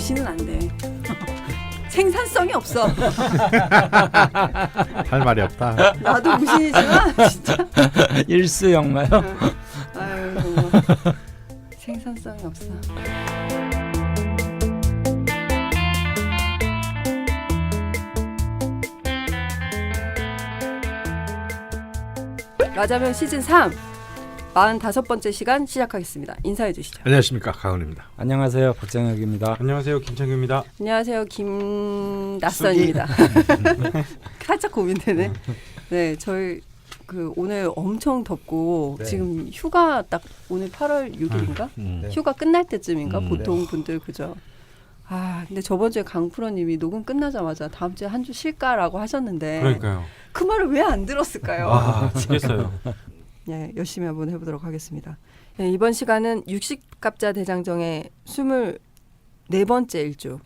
무시는 안 돼. 생산성이 없어. 할 말이 없다. 나도 무신이지만 진짜. 일수영마요. 아유 생산성이 없어. 라자면 시즌 3 45번째 시간 시작하겠습니다. 인사해 주시죠. 안녕하십니까, 강원입니다. 안녕하세요, 박정혁입니다. 안녕하세요, 김창규입니다. 안녕하세요, 김낯선입니다. 살짝 고민되네. 네, 저희 오늘 엄청 덥고 네. 지금 휴가 딱 오늘 8월 6일인가? 네. 휴가 끝날 때쯤인가? 네. 보통 분들 그죠? 아, 근데 저번 주에 강프로님이 녹음 끝나자마자 다음 주에 한 주 쉴까라고 하셨는데 그러니까요. 그 말을 왜 안 들었을까요? 아, 죽겠어요. 네, 열심히 한번 해보도록 하겠습니다. 네, 이번 시간은 육식갑자 대장정의 24번째 일주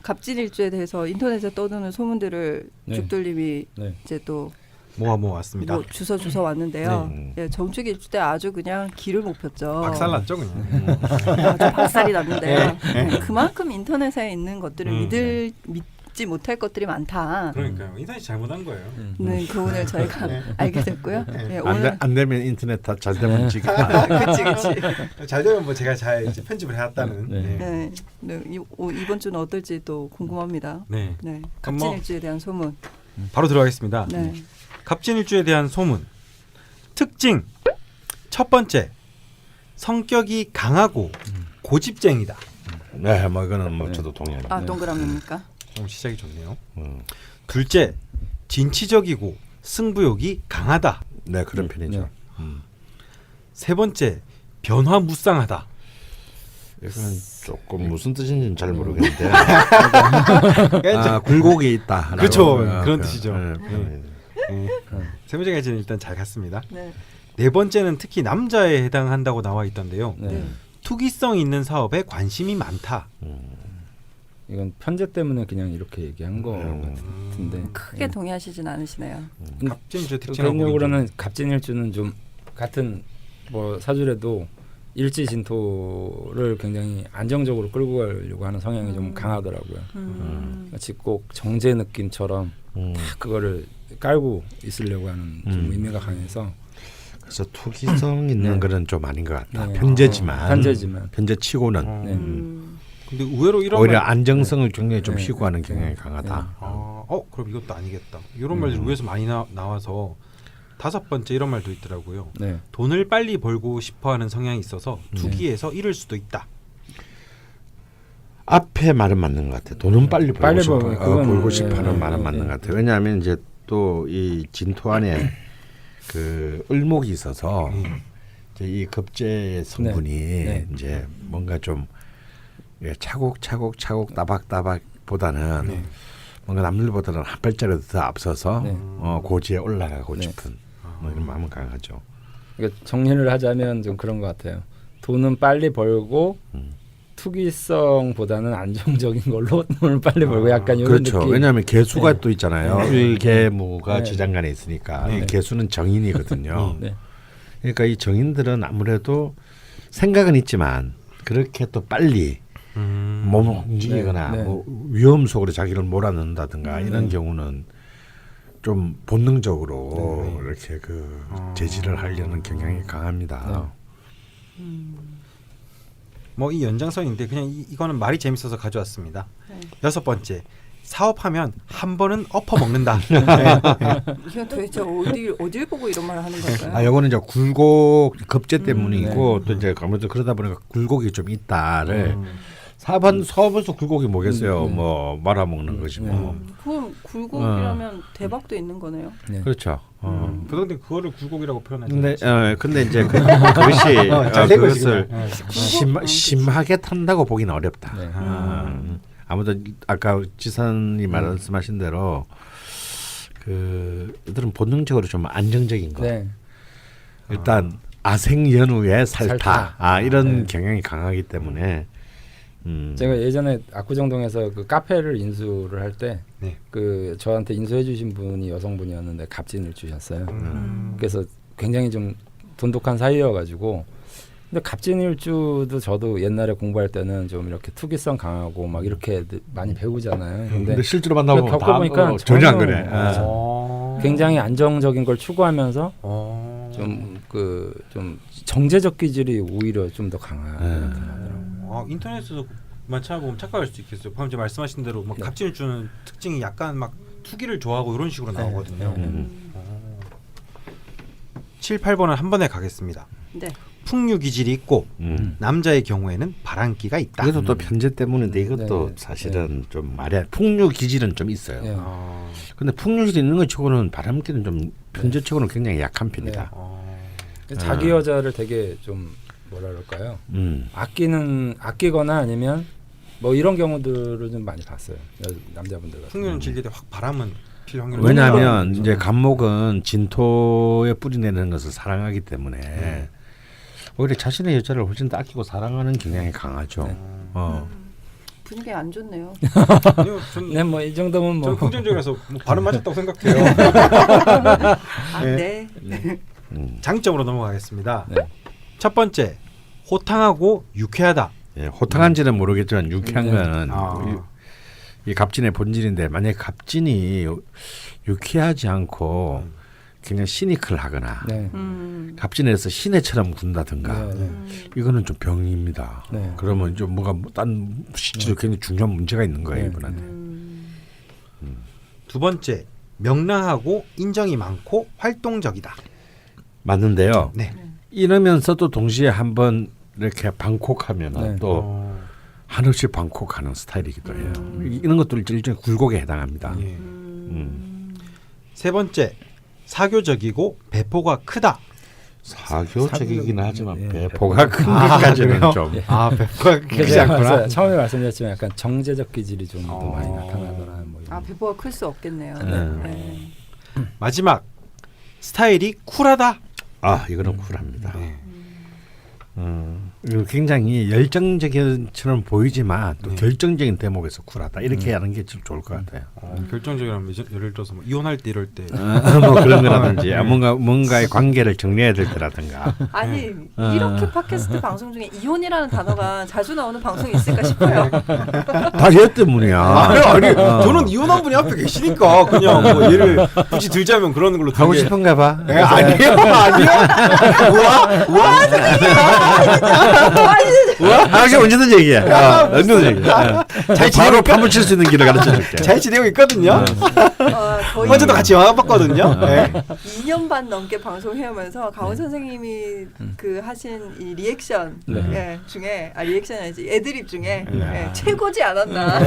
갑질 일주에 대해서 인터넷에 떠도는 소문들을 네. 죽돌님이 네. 이제 또 모아 왔습니다. 뭐 주워 왔는데요. 네. 예, 정축 일주 때 아주 그냥 기를 못 폈죠. 박살났죠 그냥. 아주 박살이 났는데요. 네, 그만큼 인터넷에 있는 것들을 믿지 못할 것들이 많다. 그러니까요. 인터넷이 잘못한 거예요. 는 교훈을 저희가 알게 됐고요. 예, 오늘 안 되면 인터넷 다 잘 되면 지금. 그치. 잘 되면 뭐 제가 잘 이제 편집을 해왔다는. 네. 네. 네, 네, 이번 주는 어떨지 또 궁금합니다. 네. 네, 그럼 뭐 갑진일주에 대한 소문. 바로 들어가겠습니다. 네, 갑진일주에 대한 소문. 특징. 첫 번째. 성격이 강하고 고집쟁이다. 네, 뭐 이거는 뭐 저도 동의합니다. 아 동그라미입니까? 시작이 좋네요. 둘째. 진취적이고 승부욕이 강하다. 네, 그런 편이죠. 네. 세 번째. 변화무쌍하다. 이거는 조금 무슨 뜻인지는 잘 모르겠는데. 굴곡이 있다. 그렇죠. 그런 뜻이죠. 네. 세 번째까지는 일단 잘 갔습니다. 네. 네 번째는 특히 남자에 해당한다고 나와 있던데요. 네. 투기성 있는 사업에 관심이 많다. 이건 편제 때문에 그냥 이렇게 얘기한 거 같은데 크게 동의하시진 않으시네요. 갑진일주 특징하고 개인적으로는 갑진일주는 좀 같은 뭐 사주래도 일지진토를 굉장히 안정적으로 끌고 가려고 하는 성향이 좀 강하더라고요. 마치 꼭 정제 느낌처럼 딱 그거를 깔고 있으려고 하는 좀 의미가 강해서 그래서 투기성 있는 네. 거는 좀 아닌 것 같다. 네. 편제지만 편제지만. 편제치고는 네. 근데 의외로 이런 오히려 말, 안정성을 굉장히 좀 네. 희구하는 네. 경향이 강하다. 그럼 이것도 아니겠다. 이런 말들이 의외에서 많이 나와서 다섯 번째 이런 말도 있더라고요. 네. 돈을 빨리 벌고 싶어하는 성향이 있어서 투기에서 잃을 수도 있다. 앞에 말은 맞는 것 같아. 돈은 빨리 벌고 싶어. 그건 벌고 네. 싶어하는 네. 말은 맞는 것 같아. 왜냐하면 이제 또 이 진토 안에 그 을목이 있어서 이제 이 급제의 성분이 네. 이제 뭔가 좀 차곡차곡 따박따박보다는 뭔가 남들보다는 한 발자국 더 앞서서 네. 고지에 올라가고 네. 싶은 뭐 이런 마음은 강하죠. 그러니까 정리를 하자면 좀 그런 것 같아요. 돈은 빨리 벌고 투기성보다는 안정적인 걸로 돈을 빨리 벌고 약간 이런 그렇죠. 느낌. 왜냐하면 개수가 네. 또 있잖아요. 네. 일개무가 네. 지장간에 있으니까 네. 이 개수는 정인이거든요. 네. 그러니까 이 정인들은 아무래도 생각은 있지만 그렇게 또 빨리 몸을 움직이거나 네. 네. 뭐 위험 속으로 자기를 몰아넣는다든가 이런 경우는 좀 본능적으로 이렇게 그 제지를 하려는 경향이 강합니다. 뭐 이 연장선인데 그냥 이거는 말이 재밌어서 가져왔습니다. 네. 여섯 번째. 사업하면 한 번은 엎어 먹는다. 이건 도대체 어딜 보고 이런 말을 하는 걸까요? 아, 요거는 이제 굴곡 급제 때문이고 또 이제 아무래도 그러다 보니까 굴곡이 좀 있다를 사업에서 굴곡이 뭐겠어요? 뭐 말아먹는 거지 뭐. 그럼 굴곡이라면 대박도 있는 거네요. 네. 그렇죠. 그런데 그거를 굴곡이라고 표현하지. 근데 이제 그것이 잘 되고 그것을 지금. 심하게 탄다고 보기는 어렵다. 네. 아무튼 아까 지선이 말씀하신 대로 그들은 본능적으로 좀 안정적인 거. 네. 일단 아생연후의 살타. 이런 네. 경향이 강하기 때문에 제가 예전에 압구정동에서 그 카페를 인수를 할 때 그 저한테 인수해주신 분이 여성분이었는데 갑진을 주셨어요. 그래서 굉장히 좀 돈독한 사이여가지고 근데 갑진일주도 저도 옛날에 공부할 때는 좀 이렇게 투기성 강하고 막 이렇게 많이 배우잖아요. 근데 실제로 만나보면 겪어보니까 전혀 안 그래. 굉장히 안정적인 걸 추구하면서 어. 좀 정제적 기질이 오히려 좀 더 강한 인터넷에서만 찾아보면 착각할 수 있겠어요. 방금 말씀하신 대로 막 네. 갑진을 주는 특징이 약간 막 투기를 좋아하고 이런 식으로 나오거든요. 7, 8번은 한 번에 가겠습니다. 네. 풍류 기질이 있고 남자의 경우에는 바람기가 있다. 이것도 또 편제 때문인데 이것도 네. 사실은 좀 말이야 풍류 기질은 좀 있어요. 네. 근데 풍류 기질 있는 것 치고는 바람기는 좀 편제 치고는 굉장히 약한 편이다. 자기 여자를 되게 좀 뭐라 그럴까요? 음. 아끼거나 아니면 뭐 이런 경우들을 좀 많이 봤어요. 남자분들 같은 풍류는 즐길 때 확 바람은 필 확률이 왜냐하면 높아요. 이제 감목은 진토에 뿌리내는 것을 사랑하기 때문에 오히려 자신의 여자를 훨씬 더 아끼고 사랑하는 경향이 강하죠. 네. 분위기 안 좋네요. 아니요, 전, 네, 뭐 이 정도면 뭐 전 긍정적이라서 뭐 발음 맞았다고 생각해요. 아, 네. 장점으로 넘어가겠습니다. 네. 첫 번째, 호탕하고 유쾌하다. 예, 호탕한지는 모르겠지만 유쾌한 네. 거는 이 갑진의 본질인데 만약에 갑진이 유쾌하지 않고 그냥 시니컬하거나 네. 갑진에서 시내처럼 군다든가 네, 네. 이거는 좀 병입니다. 네. 그러면 좀 뭔가 딴 실제로 굉장히 중요한 문제가 있는 거예요 네. 이분한테. 두 번째, 명랑하고 인정이 많고 활동적이다. 맞는데요. 네. 이러면서도 동시에 한번 이렇게 방콕하면 네. 또 한없이 방콕하는 스타일이기도 해요. 이런 것들 일종의 굴곡에 해당합니다. 예. 세 번째, 사교적이고 배포가 크다. 사교적이긴 하지만 예. 배포가 큰 것까지는 그래요? 좀 배포가 크지 제가 않구나. 처음에 말씀드렸지만 약간 정제적 기질이 좀 더 어. 많이 나타나거나 뭐 이런. 아, 배포가 클 수 없겠네요. 네. 마지막, 스타일이 쿨하다. 이거는 쿨합니다. 네. 이거 굉장히 열정적인처럼 보이지만 또 네. 결정적인 대목에서 쿨하다 이렇게 하는 게 좀 좋을 것 같아요. 결정적이라면 예를 들어서 뭐 이혼할 때 이럴 때 뭐 그런 거라든지 뭔가의 관계를 정리해야 될 때라든가. 아니 이렇게 팟캐스트 방송 중에 이혼이라는 단어가 자주 나오는 방송이 있을까 싶어요. 다 얘 때문이야. 아니 저는 이혼한 분이 앞에 계시니까 그냥 뭐 예를 굳이 들자면 그런 걸로 하고 들게. 싶은가 봐. 아니요. 하기 언제든 얘기해. 언제든 얘기해. 바로 파묻힐 수 있는 길을 가르쳐 줄게. 잘 지내고 있거든요. 거의 어제도 같이 영화 봤거든요. 네. 2년 반 넘게 방송해오면서 강원 선생님이 그 하신 이 리액션 중에 리액션이 아니지 애드립 중에 최고지 않았나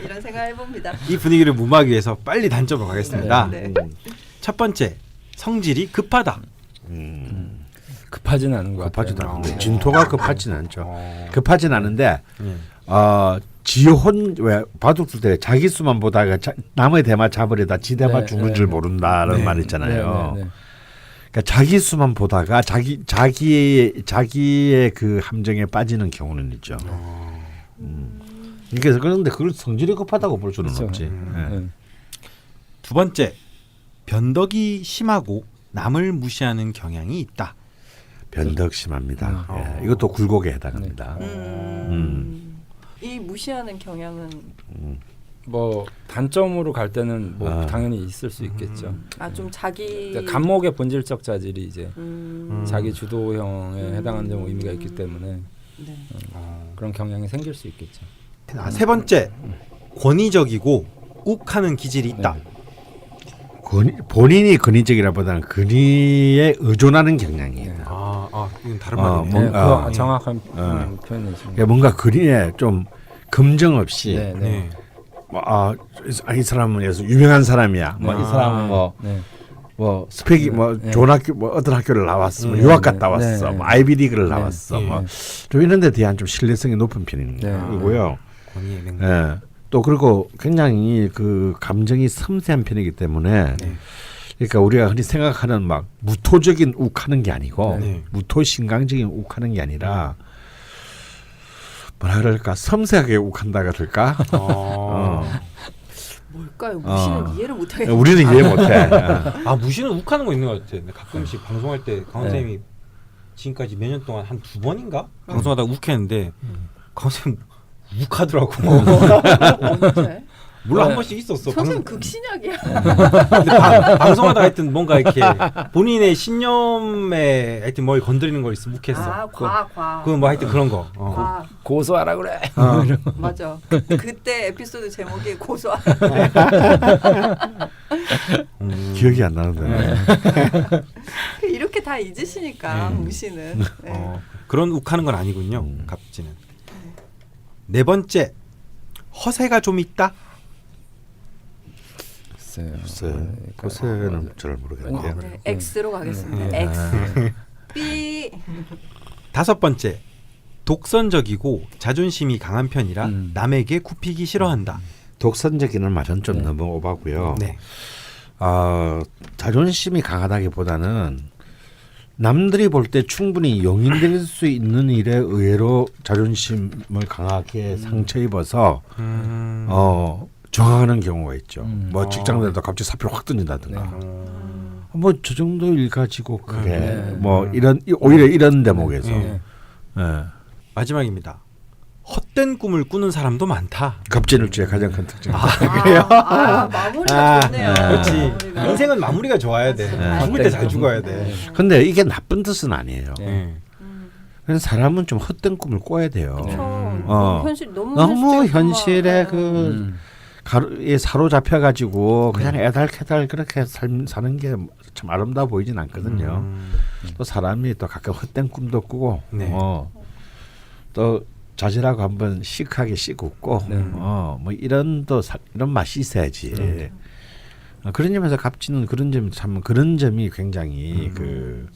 이런 생각 해봅니다. 이 분위기를 무마하기 위해서 빨리 단점으로 가겠습니다. 네. 첫 번째, 성질이 급하다. 급하지는 않은 것 급하지도 같아요. 않은데 진토가 급하지는 않죠. 급하진 않은데 음. 지혼 왜 바둑둘 때 자기 수만 보다가 남의 대마 잡으려다 지 대마 네, 죽는 네, 줄 네. 모른다는 네, 말 있잖아요. 네, 네, 네. 그러니까 자기 수만 보다가 자기의 그 함정에 빠지는 경우는 있죠. 그래서 그런데 그걸 성질이 급하다고 볼 수는 그렇죠. 없지. 네. 두 번째, 변덕이 심하고 남을 무시하는 경향이 있다. 변덕 심합니다. 이것도 굴곡에 해당합니다. 이 무시하는 경향은 뭐 단점으로 갈 때는 뭐 당연히 있을 수 있겠죠. 좀 자기 그러니까 감목의 본질적 자질이 이제 자기 주도형에 해당하는 좀 의미가 있기 때문에 네. 그런 경향이 생길 수 있겠죠. 세 번째, 권위적이고 욱하는 기질이 있다. 본인이 근위적이라보다는 근위에 의존하는 경향이에요. 이건 다른 말이네요. 뭔가 정확한 표현이죠. 그러니까 뭔가 근위에 좀 검정 없이 네, 네. 네. 이 사람은 유명한 사람이야. 이 사람은 뭐 스펙이 좋은 학교 어떤 학교를 나왔어, 유학 갔다 왔어, 아이비리그를 나왔어, 좀 이런 데 대한 좀 신뢰성이 높은 편이고요. 권위의 맹. 또 그리고 굉장히 그 감정이 섬세한 편이기 때문에 그러니까 우리가 흔히 생각하는 막 무토적인 욱하는 게 아니고 무토신강적인 욱하는 게 아니라 뭐라 그럴까 섬세하게 욱한다 그럴까? 뭘까요? 무시는 이해를 못하겠어요. 우리는 이해 못해. 무시는 욱하는 거 있는 것 같아요. 근데 가끔씩 방송할 때 강원 선생님이 지금까지 몇 년 동안 한 2번인가 방송하다가 욱했는데 강선생님 욱하더라고. 언제? 물론 네. 한 번씩 있었어. 선생님 극신약이야. 근데 방송하다 하여튼 뭔가 이렇게 본인의 신념에 하여튼 뭘 건드리는 거 있으면 욱했어. 아, 과. 그뭐 하여튼 그런 거. 과. 고소하라 그래. 맞아. 그때 에피소드 제목이 고소하라. 기억이 안 나는데. 이렇게 다 잊으시니까 웅 씨는. 네. 그런 욱하는 건 아니군요. 갑지는. 네 번째, 허세가 좀 있다. 글쎄요. 그것은 잘 모르겠는데요. 네, X로 가겠습니다. X. B. 5번째, 독선적이고 자존심이 강한 편이라 남에게 굽히기 싫어한다. 독선적이는 말은 좀 너무 오바고요. 네. 자존심이 강하다기보다는 남들이 볼 때 충분히 용인될 수 있는 일에 의외로 자존심을 강하게 상처 입어서 저항하는 경우가 있죠. 뭐 직장에도 갑자기 사표를 확 던진다든가. 뭐 저 정도 일 가지고 그래. 뭐 이런 오히려 이런 대목에서. 예. 마지막입니다. 헛된 꿈을 꾸는 사람도 많다. 갑진일주의 가장 큰 특징. 그래요? 마무리가 좋네요. 그렇지. 마무리가. 인생은 마무리가 좋아야 돼. 죽을 때 잘 죽어야 돼. 근데 이게 나쁜 뜻은 아니에요. 네. 그래서 사람은 좀 헛된 꿈을 꿔야 돼요. 그렇죠. 현실 너무 현실에 그 가루에 사로잡혀 가지고 그냥 애달캐달 그렇게 사는 게 참 아름다워 보이진 않거든요. 또 사람이 또 가끔 헛된 꿈도 꾸고 네. 또 자질하고 한번 시크하게 씩 웃고 뭐 이런 이런 맛이 있어야지. 그런 점에서 갑진은 그런 점이 굉장히 그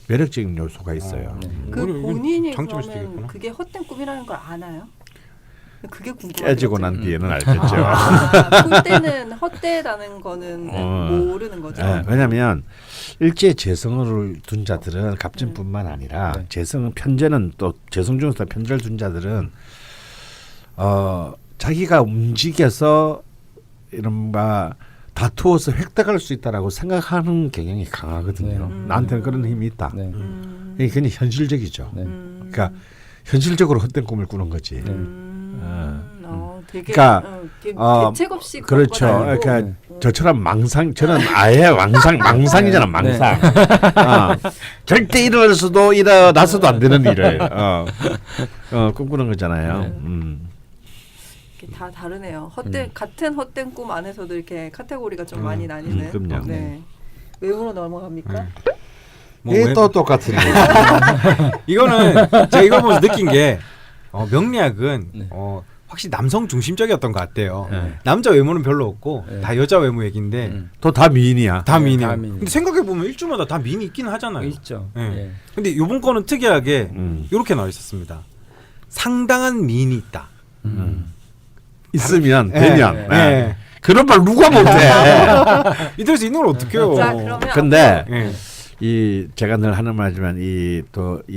매력적인 요소가 있어요. 그 본인이 장점일 수도 그러면 있겠구나. 그게 헛된 꿈이라는 걸 아나요? 그게 궁금해요. 깨지고 난 뒤에는 알겠죠. 꿀 때는 헛되다는 거는 모르는 거죠. 네, 왜냐하면 일제 재성을 둔 자들은 갑진뿐만 아니라 재성 편제는 또 재성 중에서 편제를 둔 자들은 자기가 움직여서 이른바 다투어서 획득할 수 있다라고 생각하는 경향이 강하거든요. 나한테는 그런 힘이 있다. 이게 그냥 현실적이죠. 그러니까 현실적으로 헛된 꿈을 꾸는 거지. 되게 그러니까 대책 없이 그렇죠. 그러니까 저처럼 저는 아예 망상이잖아. 망상. 절대 일어나서도 안 되는 일을 꿈꾸는 거잖아요. 다 다르네요. 같은 헛된 꿈 안에서도 이렇게 카테고리가 좀 많이 나뉘는. 그럼요. 네. 외모로 넘어갑니까? 이게 또 똑같은 일. 이거는 제가 이거 보면서 느낀 게 명리학은 확실히 남성 중심적이었던 것 같아요. 남자 외모는 별로 없고 다 여자 외모 얘기인데 또 다 미인이야. 다 미인이야. 다 미인. 근데 생각해 보면 일주마다 다 미인이 있긴 하잖아요. 있죠. 예. 근데 이번 거는 특이하게 이렇게 나와 있었습니다. 상당한 미인이 있다. 있으면 예. 되면. 예. 그런 말 누가 못해. 이럴 수 있는 걸 어떡해요. 자, 그러면 근데 예. 이 제가 늘 하는 말이지만 이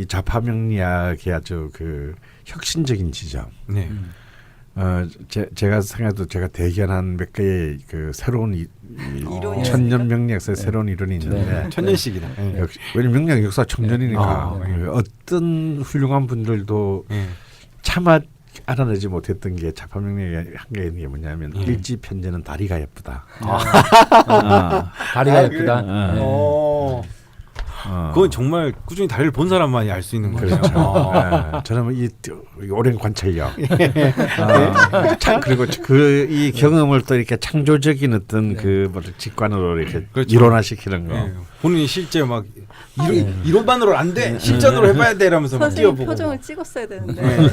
좌파명리학의 아주 그 혁신적인 지점. 네. 제가 생각해도 제가 대견한 몇 개의 그 새로운 이론이 천년 명리학에서 새로운 이론이 있는데 천년씩이나. 역시 왜냐면 명리학 역사 청년이니까 어떤 훌륭한 분들도 차마 알아내지 못했던 게 좌파명리학의 한 게 뭐냐면 일지 편제는 다리가 예쁘다. 다리가 예쁘다. 그건 정말 꾸준히 다리를 본 사람만이 알 수 있는 거죠. 그렇죠. 저는 이 오랜 관찰력, 그리고 이 경험을 또 이렇게 창조적인 어떤 그 직관으로 이렇게 그렇죠. 일원화시키는 거. 본인이 실제 막 이론만으로 안 돼, 실전으로 해봐야 돼 이러면서 막 선생님 뛰어보고. 표정을 찍었어야 되는데.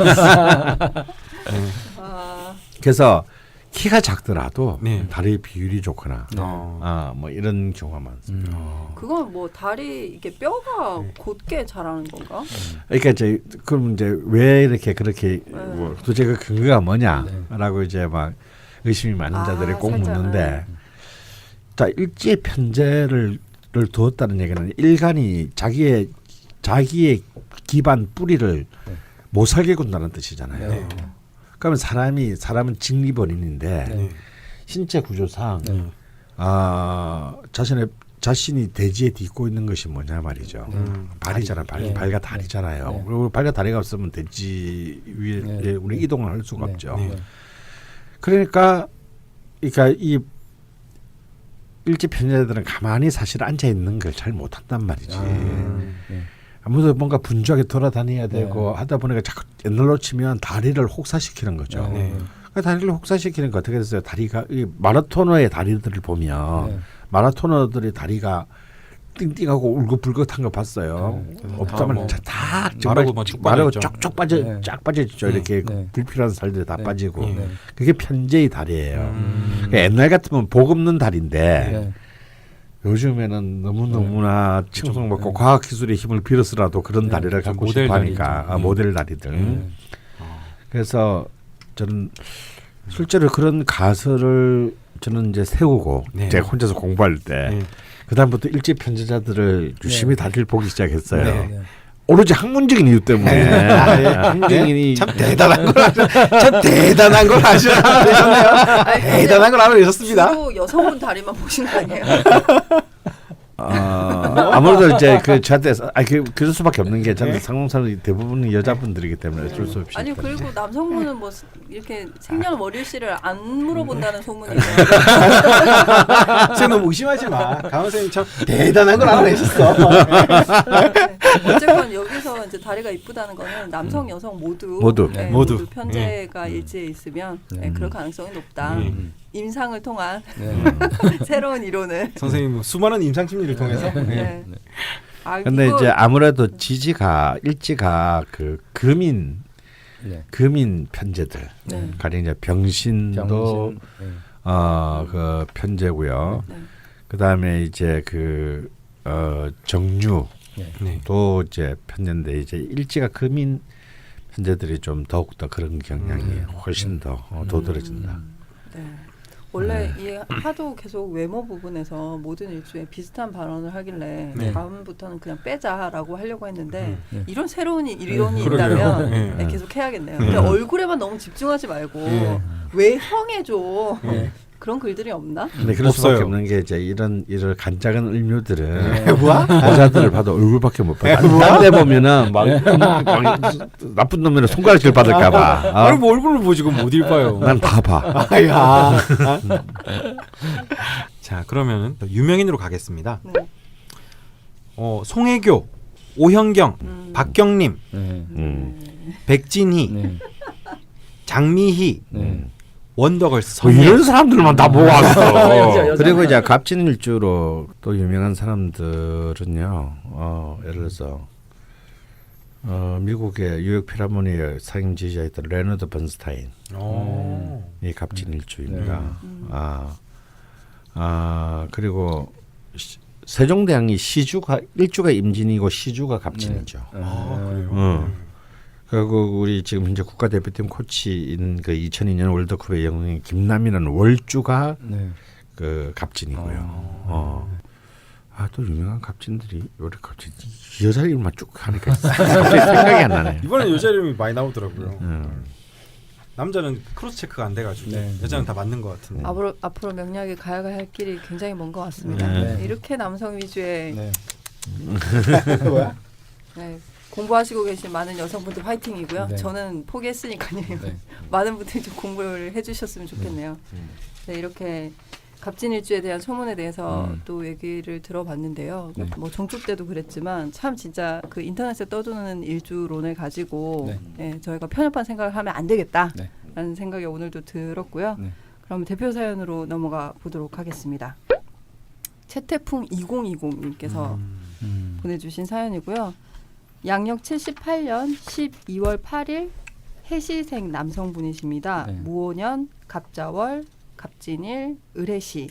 그래서 키가 작더라도 네. 다리 비율이 좋거나 뭐 이런 경우가 많습니다. 그건 뭐 다리 이게 뼈가 곧게 자라는 건가? 그러니까 그럼 왜 이렇게 그렇게 뭐 도대체 그 근거가 뭐냐라고 이제 막 의심이 많은 자들이 꼭 살짝, 묻는데, 자 일제 편제를 두었다는 얘기는 일간이 자기의 기반 뿌리를 못 살게 군다는 뜻이잖아요. 그러면 사람은 직립원인인데 신체 구조상 자신의 자신이 대지에 딛고 있는 것이 뭐냐 말이죠. 발이잖아, 네. 발과 다리잖아요. 네. 그리고 발과 다리가 없으면 대지 위에 네. 우리 이동을 할 수가 네. 없죠. 네. 그러니까 이 일제 편제자들은 가만히 사실 앉아 있는 걸 잘 못한단 말이지. 네. 아무도 뭔가 분주하게 돌아다녀야 되고 네. 하다 보니까 자꾸 옛날로 치면 다리를 혹사시키는 거죠. 네. 그 다리를 혹사시키는 거 어떻게 됐어요? 다리가 이 마라토너의 다리들을 보면 네. 마라토너들의 다리가 띵띵하고 울긋불긋한 거 봤어요. 없다면 다 정말 마르고 뭐 쭉 마르고 빠져있죠. 쪽쪽 빠져 네. 쫙 빠져있죠. 이렇게 네. 불필요한 살들이 다 네. 빠지고 네. 그게 편제의 다리예요. 그러니까 옛날 같으면 복 없는 다리인데 네. 요즘에는 너무나 칭송받고 네. 과학기술의 힘을 빌어서라도 그런 네. 다리를 갖고 모델 싶어 하니까 다리죠. 모델 다리들. 네. 그래서 저는 실제로 그런 가설을 저는 이제 세우고 네. 제가 혼자서 공부할 때 네. 그다음부터 일제 편제자들을 유심히 다리를 보기 시작했어요. 네. 오로지 학문적인 이유 때문에 학문적인 이 참 대단한 걸 참 대단한 걸 아시네요. 아니, 근데 대단한 걸 알아내셨습니다. 주로 여성분 다리만 보신 거 아니에요? 아무래도 이제 저한테 그럴 수밖에 없는 게 저한테 상봉사는 대부분 여자분들이기 때문에 어쩔 수 없이. 아니 그리고 남성분은 뭐 이렇게 생년월일씨를 안 물어본다는 소문이 있어요. 지금 너무 의심하지 마. 강원 선생님 참 대단한 걸 알아내셨어. 네. 어쨌건 여기서 이제 다리가 이쁘다는 거는 남성 여성 모두 네, 모두. 편제가 일지에 있으면 그럴 가능성이 높다. 임상을 통한 네. 새로운 이론을. 선생님 뭐 수많은 임상 심리를 통해서. 네. 아, 근데 이거- 이제 아무래도 일지가 그 금인 네. 편제들 네. 가령 이제 병신도 병신. 네. 그 편제고요. 네. 그다음에 이제 정류도 네. 이제 편제인데 이제 일지가 금인 편제들이 좀 더욱 더 그런 경향이 훨씬 더 도드라진다. 네. 원래 이 하도 계속 외모 부분에서 모든 일주에 비슷한 발언을 하길래 네. 다음부터는 그냥 빼자라고 하려고 했는데 네. 이런 새로운 이론이 그러게요. 있다면 네. 네, 계속 해야겠네요. 근데 얼굴에만 너무 집중하지 말고 네. 외형에 좀 네. 그런 글들이 없나? 근데 그럴 없어요. 수밖에 없는 게 이제 이런 간작은 을묘들은 뭐야? 여자들을 봐도 얼굴밖에 못 봐. 딴데 보면은 막 나쁜 놈이라 손가락질 받을까봐. 아니 뭐 얼굴을 보지고 못 읽어요. 난 다 봐. 아야. 자 그러면은 또 유명인으로 가겠습니다. 네. 송혜교, 오현경, 박경림, 네. 백진희, 네. 장미희, 네. 원더걸스 뭐 성혜. 이런 사람들만 다 모았어. 여자. 그리고 이제 갑진일주로 또 유명한 사람들은요. 예를 들어서 미국의 뉴욕 필하모니의 상임 지휘자였던 레너드 번스타인. 이 갑진일주입니다. 그리고 세종대왕이 일주가 임진이고 시주가 갑진이죠. 그래요. 그리고 우리 지금 현재 국가대표팀 코치인 그 2002년 월드컵의 영웅인 김남일은 월주가 네. 그 갑진이고요. 또 유명한 갑진들이 왜 이렇게 갑자기 여자 이름만 쭉 하니까 갑자기 생각이 안 나네. 이번에 여자 이름이 많이 나오더라고요. 남자는 크로스 체크가 안 돼가지고 네. 여자는 다 맞는 것 같은데. 앞으로 명략에 가야 할 길이 굉장히 먼 것 같습니다. 네. 이렇게 남성 위주의 네. 뭐야? 네, 공부하시고 계신 많은 여성분들 화이팅이고요. 네. 저는 포기했으니까요. 네. 많은 분들이 좀 공부를 해주셨으면 좋겠네요. 네, 이렇게 갑진일주에 대한 소문에 대해서 또 얘기를 들어봤는데요. 네. 뭐 정축 때도 그랬지만 참 진짜 그 인터넷에 떠도는 일주론을 가지고 네. 예, 저희가 편협한 생각을 하면 안 되겠다라는 네. 생각이 오늘도 들었고요. 네. 그럼 대표 사연으로 넘어가 보도록 하겠습니다. 채태풍 2020님께서 보내주신 사연이고요. 양력 78년 12월 8일 해시생 남성분이십니다. 네. 무오년, 갑자월, 갑진일, 을해시.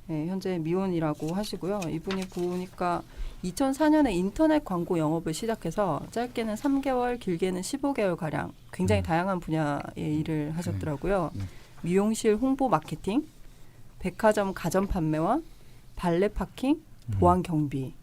네, 현재 미혼이라고 하시고요. 이분이 보니까 2004년에 인터넷 광고 영업을 시작해서 짧게는 3개월, 길게는 15개월 가량 굉장히 다양한 분야의 일을 하셨더라고요. 미용실 홍보 마케팅, 백화점 가전 판매원, 발레 파킹, 보안 경비,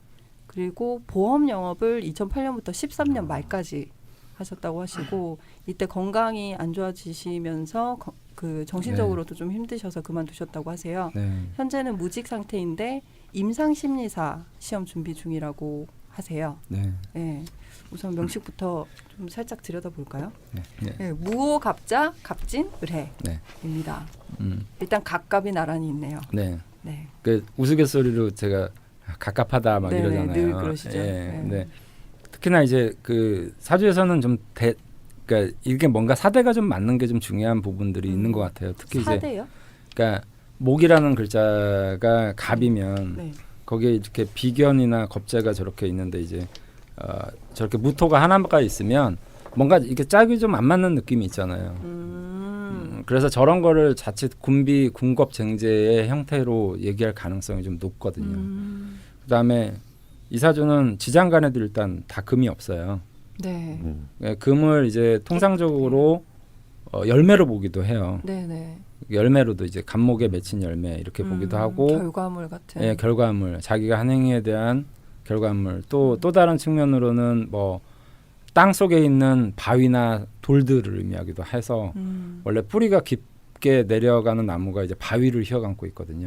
그리고 보험 영업을 2008년부터 13년 말까지 하셨다고 하시고 이때 건강이 안 좋아지시면서 그 정신적으로도 좀 힘드셔서 그만두셨다고 하세요. 네. 현재는 무직 상태인데 임상심리사 시험 준비 중이라고 하세요. 네. 네. 우선 명식부터 좀 살짝 들여다볼까요? 네. 네. 네, 무오, 갑자, 갑진, 을해입니다. 일단 갑갑이 나란히 있네요. 네. 네. 그 우스갯소리로 제가 갑갑하다 막 네네, 이러잖아요. 늘 그러시죠. 예. 네. 네. 특히나 이제 그 사주에서는 좀 그러니까 이게 뭔가 사대가 좀 맞는 게 좀 중요한 부분들이 있는 것 같아요. 특히 이제 사대요? 그러니까 목이라는 글자가 갑이면 네. 거기에 이렇게 비견이나 겁재가 저렇게 있는데 이제 저렇게 무토가 하나가 있으면 뭔가 이렇게 짝이 좀 안 맞는 느낌이 있잖아요. 그래서 저런 거를 자칫 군비 군겁쟁제의 형태로 얘기할 가능성이 좀 높거든요. 그다음에 이 사주는 지장간에도 일단 다 금이 없어요. 네. 금을 이제 통상적으로 열매로 보기도 해요. 네네. 열매로도 이제 갑목에 맺힌 열매 이렇게 보기도 하고 결과물 같은. 예, 결과물 자기가 한 행위에 대한 결과물 또 다른 측면으로는 뭐 땅 속에 있는 바위나 돌들을 의미하기도 해서 원래 뿌리가 깊게 내려가는 나무가 이제 바위를 휘어감고 있거든요.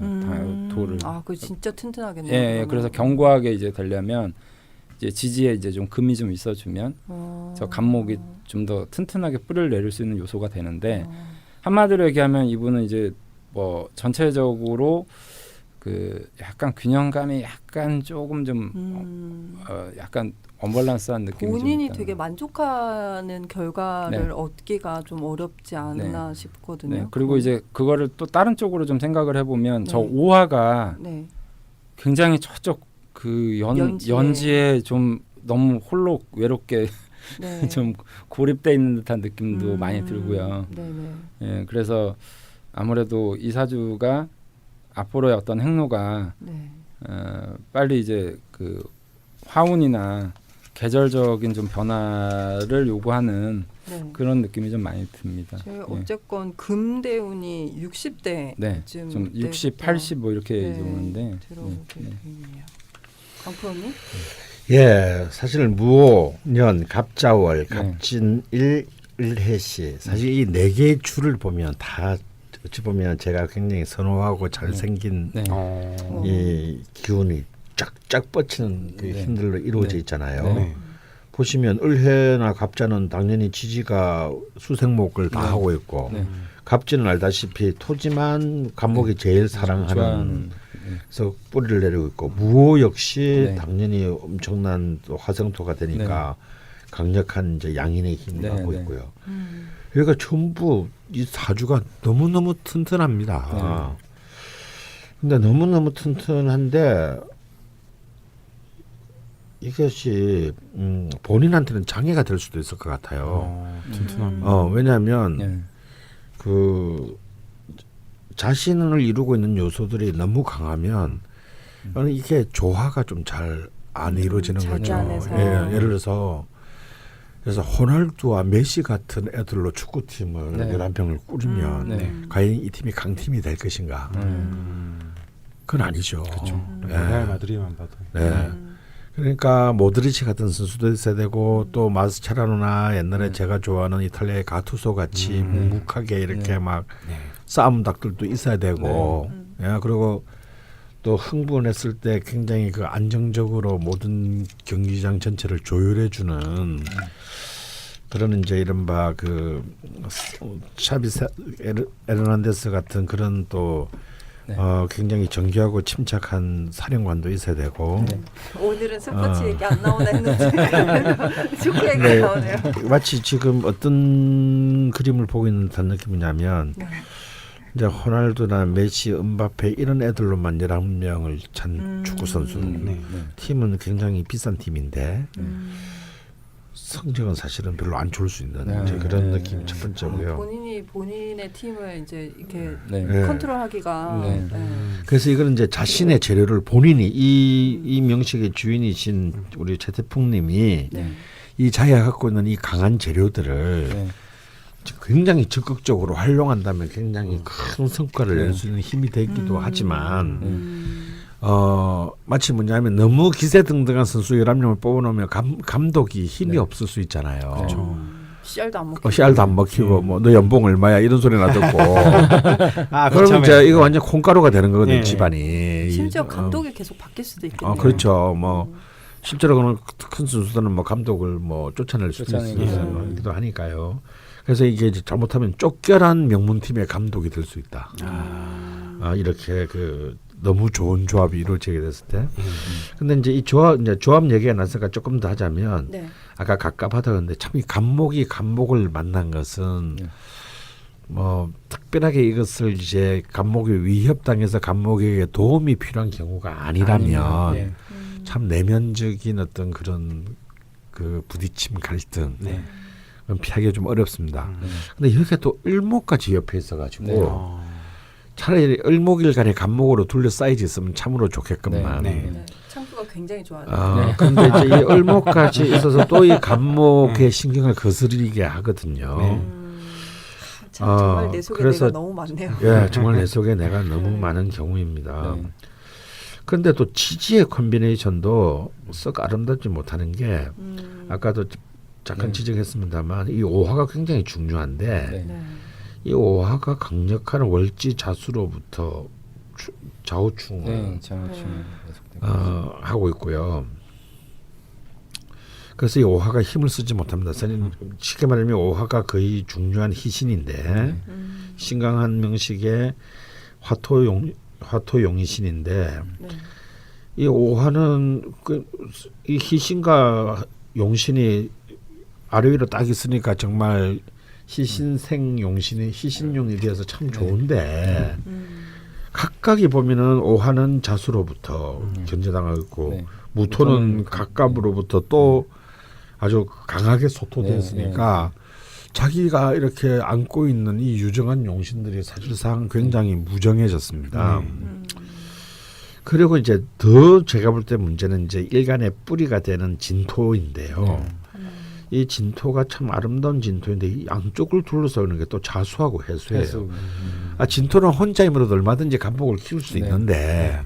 돌을. 아, 그 진짜 튼튼하겠네요. 예, 그래서 견고하게 이제 되려면 이제 지지에 이제 좀 금이 좀 있어주면 저 갑목이 좀 더 튼튼하게 뿌리를 내릴 수 있는 요소가 되는데 한마디로 얘기하면 이분은 이제 뭐 전체적으로 그 약간 균형감이 약간 조금 좀 약간 언밸런스한 느낌이 본인이 좀 되게 만족하는 결과를 네. 얻기가 좀 어렵지 않나 싶거든요. 네. 그리고 이제 그거를 또 다른 쪽으로 좀 생각을 해보면 네. 저 오화가 네. 굉장히 저쪽 그 연지에 좀 너무 홀로 외롭게 네. 좀 고립돼 있는 듯한 느낌도 많이 들고요. 네네. 예, 그래서 아무래도 이 사주가 앞으로의 어떤 행로가 네. 빨리 이제 그 화운이나 계절적인 좀 변화를 요구하는 네. 그런 느낌이 좀 많이 듭니다. 제가 어쨌건 금대운이 60대쯤 네, 좀 60, 80 뭐 이렇게 네, 오는데 들어오게 되네요. 강프로님? 예, 사실 무오년, 갑자월, 갑진일, 을해시 사실 이 네 개의 줄을 보면 다 어찌 보면 제가 굉장히 선호하고 잘생긴 이 기운이 쫙쫙 뻗치는 그 힘들로 이루어져 있잖아요. 네. 보시면 을해나 갑자는 당연히 지지가 수생목을 다 하고 있고 갑진은 알다시피 토지만 갑목이 제일 사랑하는 그래서 뿌리를 내리고 있고 무오 역시 당연히 엄청난 또 화성토가 되니까 강력한 이제 양인의 힘을 갖고 있고요. 그러니까 전부 이 사주가 너무너무 튼튼합니다. 근데 너무너무 튼튼한데 이것이 본인한테는 장애가 될 수도 있을 것 같아요. 튼튼합니다. 왜냐하면 그 자신을 이루고 있는 요소들이 너무 강하면 이게 조화가 좀 잘 안 이루어지는 거죠. 예, 예를 들어서 그래서 호날두와 메시 같은 애들로 축구팀을 11명을 꾸리면 과연 이 팀이 강팀이 될 것인가? 그건 아니죠. 그렇죠. 레알 마드리드만 봐도. 네. 그러니까 모드리치 같은 선수도 있어야 되고 또 마스체라노나 옛날에 제가 좋아하는 이탈리아의 가투소 같이 묵묵하게 이렇게 막 싸움 닭들도 있어야 되고 예, 그리고 또 흥분했을 때 굉장히 그 안정적으로 모든 경기장 전체를 조율해주는 그런 이제 이른바 그 샤비 에르난데스 같은 그런 또 굉장히 정교하고 침착한 사령관도 있어야 되고 오늘은 스포츠 얘기 안 나오나 했는데 축구 얘기 나오네요. 마치 지금 어떤 그림을 보고 있는 듯한 느낌이냐면 이제 호날두나 메시, 음바페 이런 애들로만 11명을 찬 축구 선수 팀은 굉장히 비싼 팀인데 성적은 사실은 별로 안 좋을 수 있는 이제 그런 느낌이 첫 번째고요. 본인이 본인의 팀을 이제 이렇게 컨트롤하기가 그래서 이거는 이제 자신의 재료를 본인이 이 명식의 주인이신 우리 최태풍님이 이 자기가 갖고 있는 이 강한 재료들을 굉장히 적극적으로 활용한다면 굉장히 큰 성과를 낼 수 있는 힘이 되기도 하지만 마치 뭐냐면 너무 기세등등한 선수 11명을 뽑아놓으면 감독이 힘이 없을 수 있잖아요. 그렇죠. 씨알도 안 먹히고 씨알도 안 먹히고 뭐 너 연봉 얼마야 이런 소리나 듣고 그러면 이제 이거 완전 콩가루가 되는 거거든요. 집안이. 심지어 감독이 계속 바뀔 수도 있겠네요. 그렇죠. 뭐 실제로 그런 큰 선수들은 뭐 감독을 뭐 쫓아낼 수도 있기도 하니까요. 그래서 이게 이제 잘못하면 쫓겨난 명문팀의 감독이 될 수 있다. 이렇게 그 너무 좋은 조합이 이루어지게 됐을 때. 근데 이제 이 조합 얘기가 나서니까 조금 더 하자면 네. 아까 갑갑하다 그랬는데 참 이 감목이 감목을 만난 것은 뭐 특별하게 이것을 이제 감목이 위협당해서 감목에게 도움이 필요한 경우가 아니라면 참 내면적인 어떤 그런 그 부딪힘 갈등 피하기가 좀 어렵습니다. 근데 여기가 또 을목까지 옆에 있어가지고 차라리 을목일간의 감목으로 둘러싸이지 있으면 참으로 좋겠건만. 창구가 굉장히 좋아하네요. 그런데 이제 이 을목까지 있어서 또 이 감목의 신경을 거스르게 하거든요. 참 정말 내 속에 내가 너무 많네요. 예, 정말 내 속에 내가 너무 많은 경우입니다. 그런데 또 지지의 콤비네이션도 썩 아름답지 못하는 게 아까도 잠깐 지적했습니다만 이 오화가 굉장히 중요한데 이 오화가 강력한 월지 자수로부터 좌우충을 하고 있고요. 그래서 이 오화가 힘을 쓰지 못합니다. 쉽게 말하면 오화가 거의 중요한 희신인데 신강한 명식의 화토용이신인데 이 오화는 이 희신과 용신이 아래 위로 딱 있으니까 정말 희신생용신이 희신용이 되어서 참 좋은데 각각이 보면은 오화는 자수로부터 견제당하고 있고 무토는 각갑으로부터 또 아주 강하게 소토되었으니까 자기가 이렇게 안고 있는 이 유정한 용신들이 사실상 굉장히 무정해졌습니다. 그리고 이제 더 제가 볼 때 문제는 이제 일간의 뿌리가 되는 진토인데요. 이 진토가 참 아름다운 진토인데 이 양쪽을 둘러싸는 게 또 자수하고 해수예요. 진토는 혼자 힘으로도 얼마든지 감목을 키울 수 있는데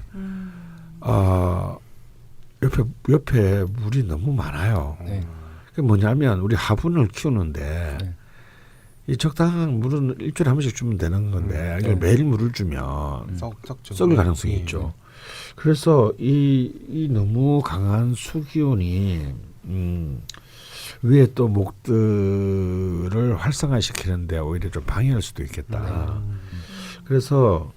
옆에 물이 너무 많아요. 그게 뭐냐면 우리 화분을 키우는데 이 적당한 물은 일주일에 한 번씩 주면 되는 건데 이걸 매일 물을 주면 썩을 가능성이 있죠. 그래서 이 너무 강한 수기운이 위에 또 목들을 활성화시키는데 오히려 좀 방해할 수도 있겠다. 그래서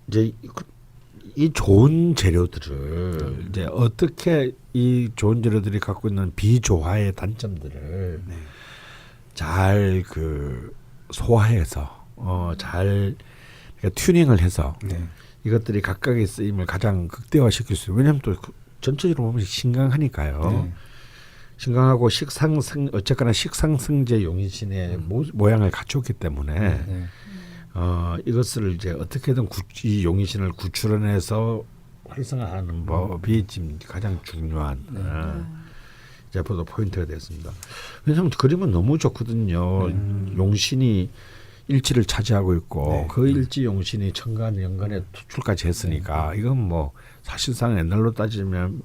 이제 이 좋은 재료들을 이제 어떻게 이 좋은 재료들이 갖고 있는 비조화의 단점들을 잘 그 소화해서 잘 그러니까 튜닝을 해서 이것들이 각각의 쓰임을 가장 극대화시킬 수 있어요. 왜냐하면 또 전체적으로 보면 신강하니까요. 신강하고 어쨌거나 식상승제 용인신의 모양을 갖췄기 때문에 이것을 이제 어떻게든 이 용인신을 구출해내서 활성화하는 법이 지금 가장 중요한 이제 앞으로 포인트가 되었습니다. 왜냐하면 그림은 너무 좋거든요. 용신이 일지를 차지하고 있고 그 일지 용신이 천간 연간에 투출까지 했으니까 이건 뭐 사실상 옛날로 따지면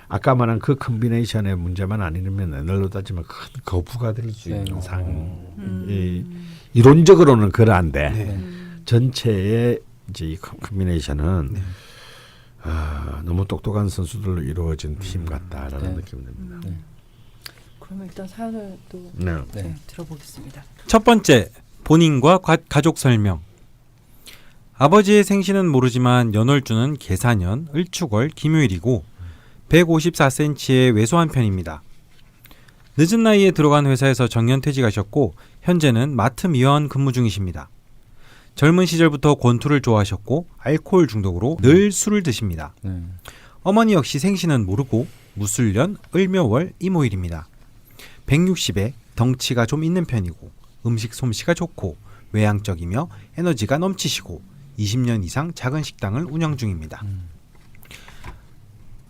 아까 말한 그 콤비네이션의 문제만 아니면 옛날로 따지면 큰 거부가 될 수 있는 상황이 이론적으로는 그러한데 전체의 이제 이 콤비네이션은 너무 똑똑한 선수들로 이루어진 팀 같다라는 느낌이 듭니다. 그러면 일단 사연을 또 들어보겠습니다. 첫 번째, 본인과 가족 설명. 아버지의 생신은 모르지만 연월주는 계사년, 을축월, 김요일이고 154cm의 왜소한 편입니다. 늦은 나이에 들어간 회사에서 정년퇴직하셨고 현재는 마트 미화원 근무 중이십니다. 젊은 시절부터 권투를 좋아하셨고 알코올 중독으로 늘 술을 드십니다. 어머니 역시 생신은 모르고 무술년, 을묘월, 이모일입니다. 160에 덩치가 좀 있는 편이고 음식 솜씨가 좋고 외향적이며 에너지가 넘치시고 20년 이상 작은 식당을 운영 중입니다.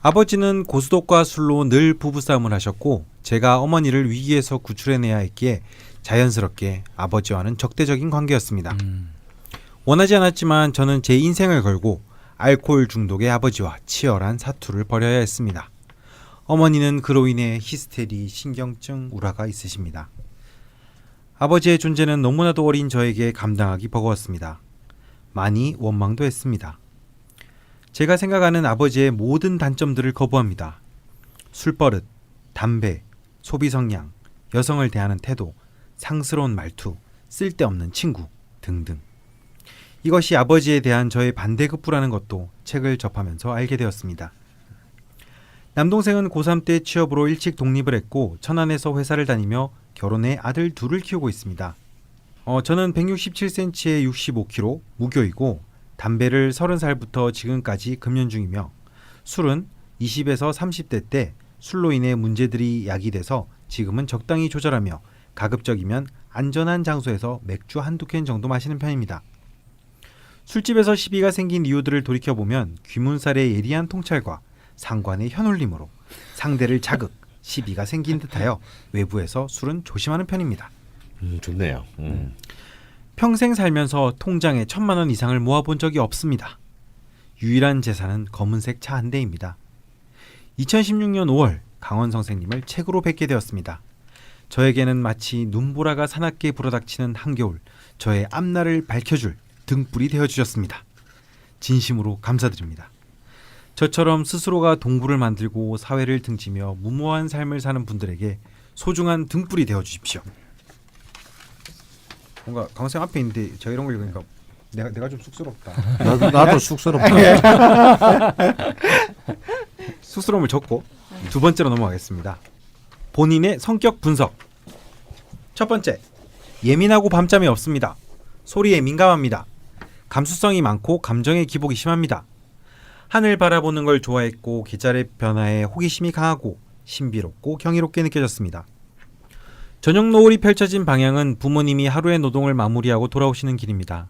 아버지는 고스톱과 술로 늘 부부싸움을 하셨고 제가 어머니를 위기에서 구출해내야 했기에 자연스럽게 아버지와는 적대적인 관계였습니다. 원하지 않았지만 저는 제 인생을 걸고 알코올 중독의 아버지와 치열한 사투를 벌여야 했습니다. 어머니는 그로 인해 히스테리, 신경증, 우라가 있으십니다. 아버지의 존재는 너무나도 어린 저에게 감당하기 버거웠습니다. 많이 원망도 했습니다. 제가 생각하는 아버지의 모든 단점들을 거부합니다. 술버릇, 담배, 소비 성향, 여성을 대하는 태도, 상스러운 말투, 쓸데없는 친구 등등. 이것이 아버지에 대한 저의 반대급부라는 것도 책을 접하면서 알게 되었습니다. 남동생은 고3 때 취업으로 일찍 독립을 했고 천안에서 회사를 다니며 결혼해 아들 둘을 키우고 있습니다. 저는 167cm에 65kg, 무교이고 담배를 30살부터 지금까지 금연 중이며 술은 20에서 30대 때 술로 인해 문제들이 야기돼서 지금은 적당히 조절하며 가급적이면 안전한 장소에서 맥주 한두 캔 정도 마시는 편입니다. 술집에서 시비가 생긴 이유들을 돌이켜보면 귀문살의 예리한 통찰과 상관의 현울림으로 상대를 자극, 시비가 생긴 듯하여 외부에서 술은 조심하는 편입니다. 좋네요. 평생 살면서 통장에 1,000만 원 이상을 모아본 적이 없습니다. 유일한 재산은 검은색 차 한 대입니다. 2016년 5월 강원 선생님을 책으로 뵙게 되었습니다. 저에게는 마치 눈보라가 사납게 불어닥치는 한겨울, 저의 앞날을 밝혀줄 등불이 되어주셨습니다. 진심으로 감사드립니다. 저처럼 스스로가 동굴을 만들고 사회를 등지며 무모한 삶을 사는 분들에게 소중한 등불이 되어주십시오. 뭔가 강원생 앞에 있는데 제가 이런 걸 읽으니까 내가 좀 쑥스럽다. 나도 쑥스럽다. 쑥스러움을 적고 두 번째로 넘어가겠습니다. 본인의 성격 분석. 첫 번째, 예민하고 밤잠이 없습니다. 소리에 민감합니다. 감수성이 많고 감정의 기복이 심합니다. 하늘 바라보는 걸 좋아했고 계절의 변화에 호기심이 강하고 신비롭고 경이롭게 느껴졌습니다. 저녁 노을이 펼쳐진 방향은 부모님이 하루의 노동을 마무리하고 돌아오시는 길입니다.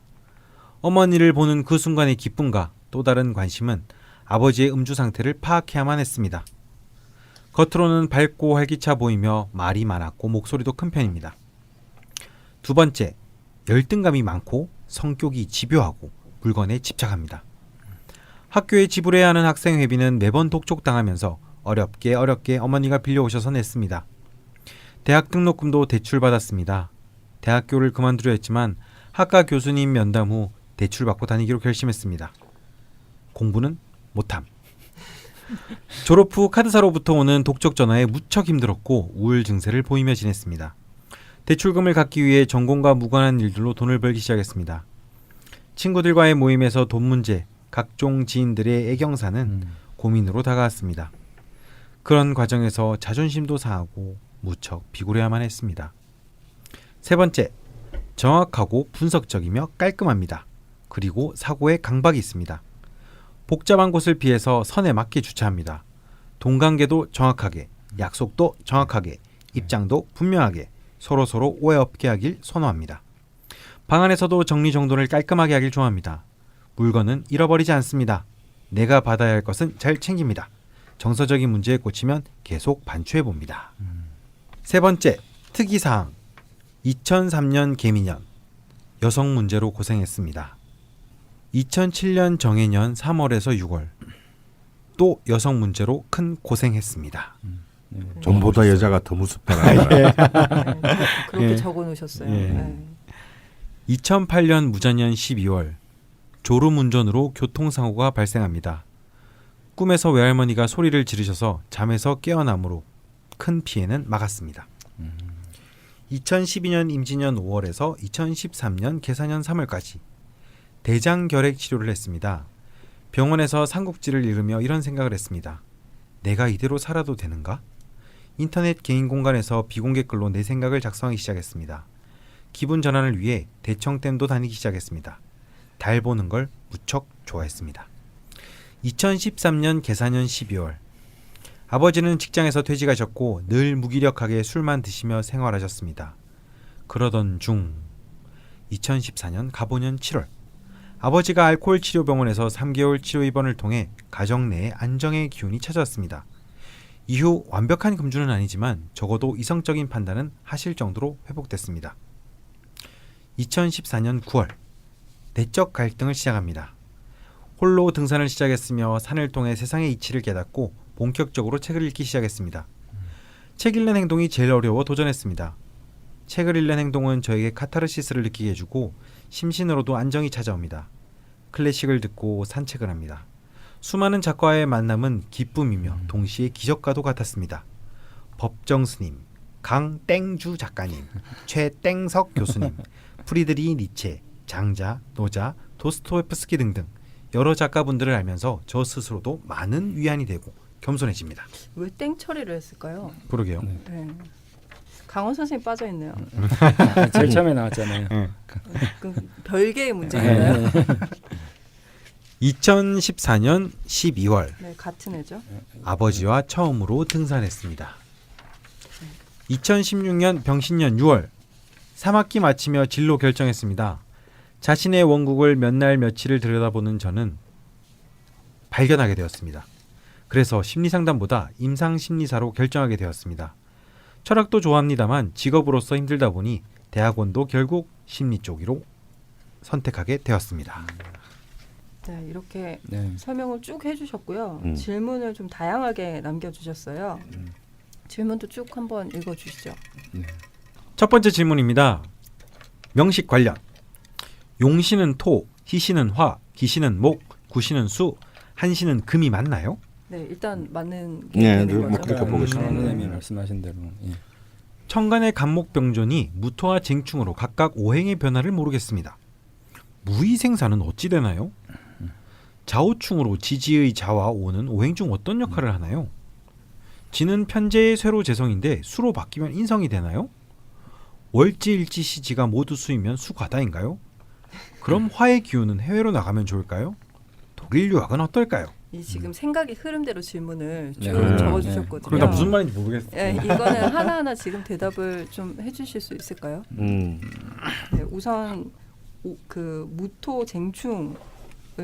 어머니를 보는 그 순간의 기쁨과 또 다른 관심은 아버지의 음주 상태를 파악해야만 했습니다. 겉으로는 밝고 활기차 보이며 말이 많았고 목소리도 큰 편입니다. 두 번째, 열등감이 많고 성격이 집요하고 물건에 집착합니다. 학교에 지불해야 하는 학생 회비는 매번 독촉당하면서 어렵게 어머니가 빌려오셔서 냈습니다. 대학 등록금도 대출받았습니다. 대학교를 그만두려 했지만 학과 교수님 면담 후 대출받고 다니기로 결심했습니다. 공부는 못함. 졸업 후 카드사로부터 오는 독촉 전화에 무척 힘들었고 우울 증세를 보이며 지냈습니다. 대출금을 갚기 위해 전공과 무관한 일들로 돈을 벌기 시작했습니다. 친구들과의 모임에서 돈 문제, 각종 지인들의 애경사는 고민으로 다가왔습니다. 그런 과정에서 자존심도 상하고 무척 비굴해야만 했습니다. 세 번째, 정확하고 분석적이며 깔끔합니다. 그리고 사고에 강박이 있습니다. 복잡한 곳을 피해서 선에 맞게 주차합니다. 동관계도 정확하게, 약속도 정확하게, 입장도 분명하게, 서로 오해 없게 하길 선호합니다. 방 안에서도 정리정돈을 깔끔하게 하길 좋아합니다. 물건은 잃어버리지 않습니다. 내가 받아야 할 것은 잘 챙깁니다. 정서적인 문제에 꽂히면 계속 반추해봅니다. 세 번째, 특이사항. 2003년 개미년. 여성 문제로 고생했습니다. 2007년 정해년 3월에서 6월. 또 여성 문제로 큰 고생했습니다. 전보다 여자가 더 무섭다. 그렇게 적어놓으셨어요. 2008년 무자년 12월. 졸음운전으로 교통사고가 발생합니다. 꿈에서 외할머니가 소리를 지르셔서 잠에서 깨어나므로 큰 피해는 막았습니다. 2012년 임진년 5월에서 2013년 계사년 3월까지 대장결핵 치료를 했습니다. 병원에서 삼국지를 읽으며 이런 생각을 했습니다. 내가 이대로 살아도 되는가? 인터넷 개인 공간에서 비공개 글로 내 생각을 작성하기 시작했습니다. 기분 전환을 위해 대청댐도 다니기 시작했습니다. 달 보는 걸 무척 좋아했습니다. 2013년 계사년 12월. 아버지는 직장에서 퇴직하셨고 늘 무기력하게 술만 드시며 생활하셨습니다. 그러던 중 2014년 가보년 7월. 아버지가 알코올 치료병원에서 3개월 치료 입원을 통해 가정 내에 안정의 기운이 찾아왔습니다. 이후 완벽한 금주는 아니지만 적어도 이성적인 판단은 하실 정도로 회복됐습니다. 2014년 9월. 내적 갈등을 시작합니다. 홀로 등산을 시작했으며 산을 통해 세상의 이치를 깨닫고 본격적으로 책을 읽기 시작했습니다. 책 읽는 행동이 제일 어려워 도전했습니다. 책을 읽는 행동은 저에게 카타르시스를 느끼게 해주고 심신으로도 안정이 찾아옵니다. 클래식을 듣고 산책을 합니다. 수많은 작가와의 만남은 기쁨이며 동시에 기적과도 같았습니다. 법정 스님, 강땡주 작가님, 최땡석 교수님, 프리드리 니체, 장자, 노자, 도스토옙스키 등등 여러 작가분들을 알면서 저 스스로도 많은 위안이 되고 겸손해집니다. 왜 땡 처리를 했을까요? 그러게요. 네. 강원 선생님 빠져 있네요. 제일 처음에 나왔잖아요. 그 별개의 문제인가요? 2014년 12월 네, 같은 해죠. 아버지와 처음으로 등산했습니다. 2016년 병신년 6월 3학기 마치며 진로 결정했습니다. 자신의 원국을 몇 날 며칠을 들여다보는 저는 발견하게 되었습니다. 그래서 심리상담보다 임상심리사로 결정하게 되었습니다. 철학도 좋아합니다만 직업으로서 힘들다 보니 대학원도 결국 심리 쪽으로 선택하게 되었습니다. 네, 이렇게 네. 설명을 쭉 해주셨고요. 질문을 좀 다양하게 남겨주셨어요. 질문도 쭉 한번 읽어주시죠. 첫 번째 질문입니다. 명식 관련. 용신은 토, 희신은 화, 기신은 목, 구신은 수, 한신은 금이 맞나요? 네, 일단 맞는 게 네, 되는 뭐 거죠. 그렇게 보고 싶네요. 선생님이 말씀하신 대로. 예. 천간의 간목병존이 무토와 쟁충으로 각각 오행의 변화를 모르겠습니다. 무의생사는 어찌 되나요? 자오충으로 지지의 자와 오는 오행 중 어떤 역할을 하나요? 지는 편재의 쇠로 재성인데 수로 바뀌면 인성이 되나요? 월지 일지 시지가 모두 수이면 수과다인가요? 그럼 화의 기운은 해외로 나가면 좋을까요? 독일 유학은 어떨까요? 이 지금 생각의 흐름대로 질문을 쭉 네. 적어주셨거든요. 그러니까 무슨 말인지 모르겠어요. 네, 이거는 하나하나 지금 대답을 좀 해주실 수 있을까요? 네, 우선 그 무토 쟁충을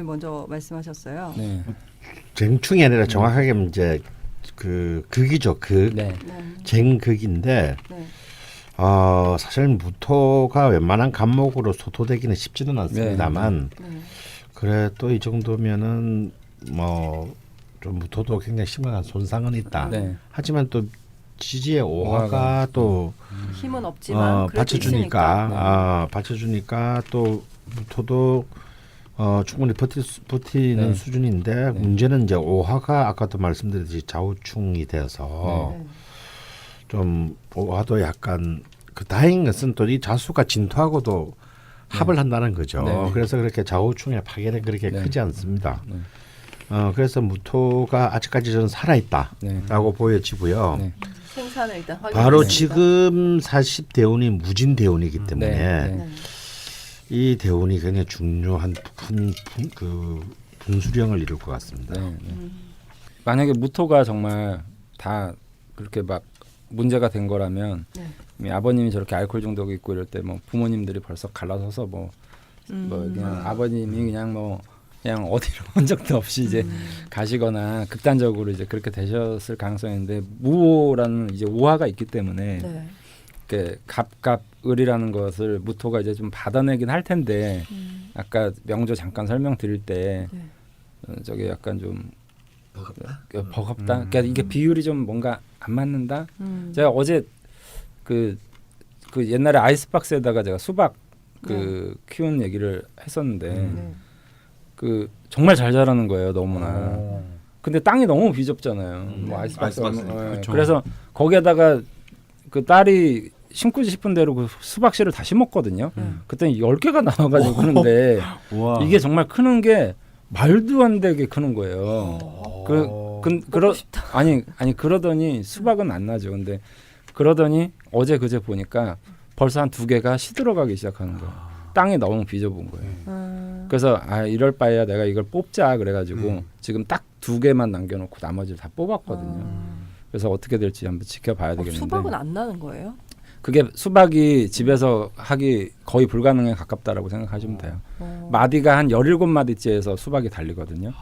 먼저 말씀하셨어요. 네. 쟁충이 아니라 정확하게 이제 그 극이죠. 극. 네. 네. 쟁극인데 네. 사실 무토가 웬만한 간목으로 소토되기는 쉽지는 않습니다만 네. 그래도 이 정도면은 뭐 좀 무토도 굉장히 심각한 손상은 있다. 네. 하지만 또 지지의 오화가 또 힘은 없지만 그래도 받쳐주니까 있으니까. 받쳐주니까 또 무토도 충분히 버티는 네. 수준인데 문제는 이제 오화가 아까도 말씀드렸듯이 좌우충이 되어서 네. 좀 오화도 약간 그 다행인 것은 또 이 자수가 진토하고도 합을 한다는 거죠. 네. 그래서 그렇게 좌우충의 파괴는 그렇게 네. 크지 않습니다. 네. 그래서 무토가 아직까지 저는 살아있다라고 네. 보여지고요. 네. 생산을 일단 바로 확인했습니다. 지금 40대운이 무진 대운이기 때문에 네. 네. 이 대운이 굉장히 중요한 그 분수령을 이룰 것 같습니다. 네. 네. 만약에 무토가 정말 다 그렇게 막 문제가 된 거라면 네. 이미 아버님이 저렇게 알코올 중독이 있고 이럴 때 뭐 부모님들이 벌써 갈라서서 뭐 그냥 아버님이 그냥 어디로 온 적도 없이 이제 가시거나 극단적으로 이제 그렇게 되셨을 가능성이 있는데 무오라는 이제 오화가 있기 때문에 네. 이렇게 갑갑을이라는 것을 무토가 이제 좀 받아내긴 할 텐데 아까 명조 잠깐 설명드릴 때 네. 저게 약간 좀 버겁다. 그러니까 이게 비율이 좀 뭔가 안 맞는다. 제가 어제 그 옛날에 아이스박스에다가 제가 수박 키운 얘기를 했었는데 네. 그 정말 잘 자라는 거예요, 너무나. 근데 땅이 너무 비좁잖아요. 뭐 아이스박스. 그렇죠. 그래서 거기에다가 그 딸이 심고 싶은 대로 그 수박씨를 다 심었거든요. 그때는 10개가 나와가지고 그런데 우와. 이게 정말 크는 게 말도 안 되게 크는 거예요. 아니 그러더니 수박은 안 나죠. 근데 그러더니 어제 그제 보니까 벌써 한 2개가 시들어가기 시작하는 거예요. 땅이 너무 비좁은 거예요. 그래서 이럴 바에야 내가 이걸 뽑자 그래가지고 지금 딱 2개만 남겨놓고 나머지를 다 뽑았거든요. 그래서 어떻게 될지 한번 지켜봐야 되겠는데. 수박은 안 나는 거예요? 그게 수박이 집에서 하기 거의 불가능에 가깝다라고 생각하시면 돼요. 마디가 한 17마디째에서 수박이 달리거든요.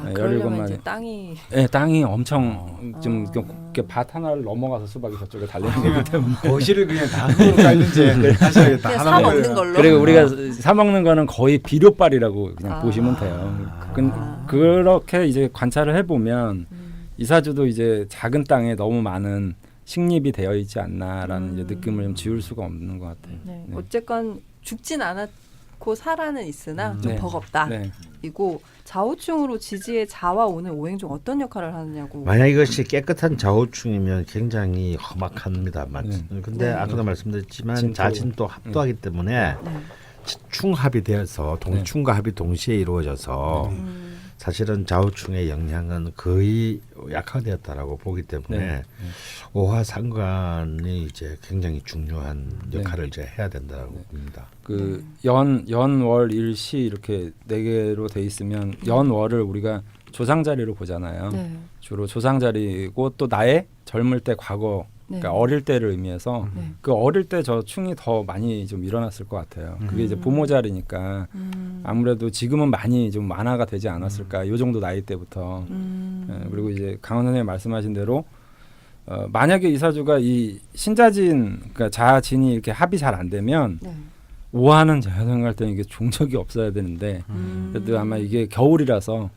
네, 그러려면 17마디. 이제 땅이 네, 땅이 엄청 좀 이렇게 밭 하나를 넘어가서 수박이 저쪽에 달리는 거기 때문에. 거실을 그냥 다 흙으로 깔든지 하셔야겠다. 그냥 사 먹는 걸로. 그리고 우리가 사 먹는 거는 거의 비료빨이라고 그냥 보시면 돼요. 그렇게 이제 관찰을 해보면 이사주도 이제 작은 땅에 너무 많은 식립이 되어 있지 않나라는 이제 느낌을 좀 지울 수가 없는 것 같아요. 네. 네. 어쨌건 죽진 좋고 사라는 있으나 좀 네. 버겁다. 네. 이고 좌우충으로 지지의 자와 오는 오행 중 어떤 역할을 하느냐고. 만약 이것이 깨끗한 좌우충이면 굉장히 험악합니다. 근데 네. 아까도 말씀드렸지만 진토. 자진도 합도하기 때문에 네. 충합이 되어서 충과 합이 동시에 이루어져서 사실은 좌우충의 영향은 거의 약화되었다라고 보기 때문에 네. 오화상관이 이제 굉장히 중요한 역할을 이제 해야 된다고 봅니다. 그 연월 일시 이렇게 네 개로 돼 있으면 연월을 우리가 조상자리로 보잖아요. 네. 주로 조상자리고 또 나의 젊을 때 과거 네. 그러니까 어릴 때를 의미해서 네. 그 어릴 때 저 충이 더 많이 좀 일어났을 것 같아요. 그게 이제 부모 자리니까 아무래도 지금은 많이 좀 완화가 되지 않았을까. 이 정도 나이 때부터. 예, 그리고 이제 강원 선생님 말씀하신 대로 만약에 이사주가 이 신자진 그러니까 자진이 이렇게 합이 잘 안 되면 네. 오화는 제가 생각할 때는 이게 종적이 없어야 되는데 그래도 아마 이게 겨울이라서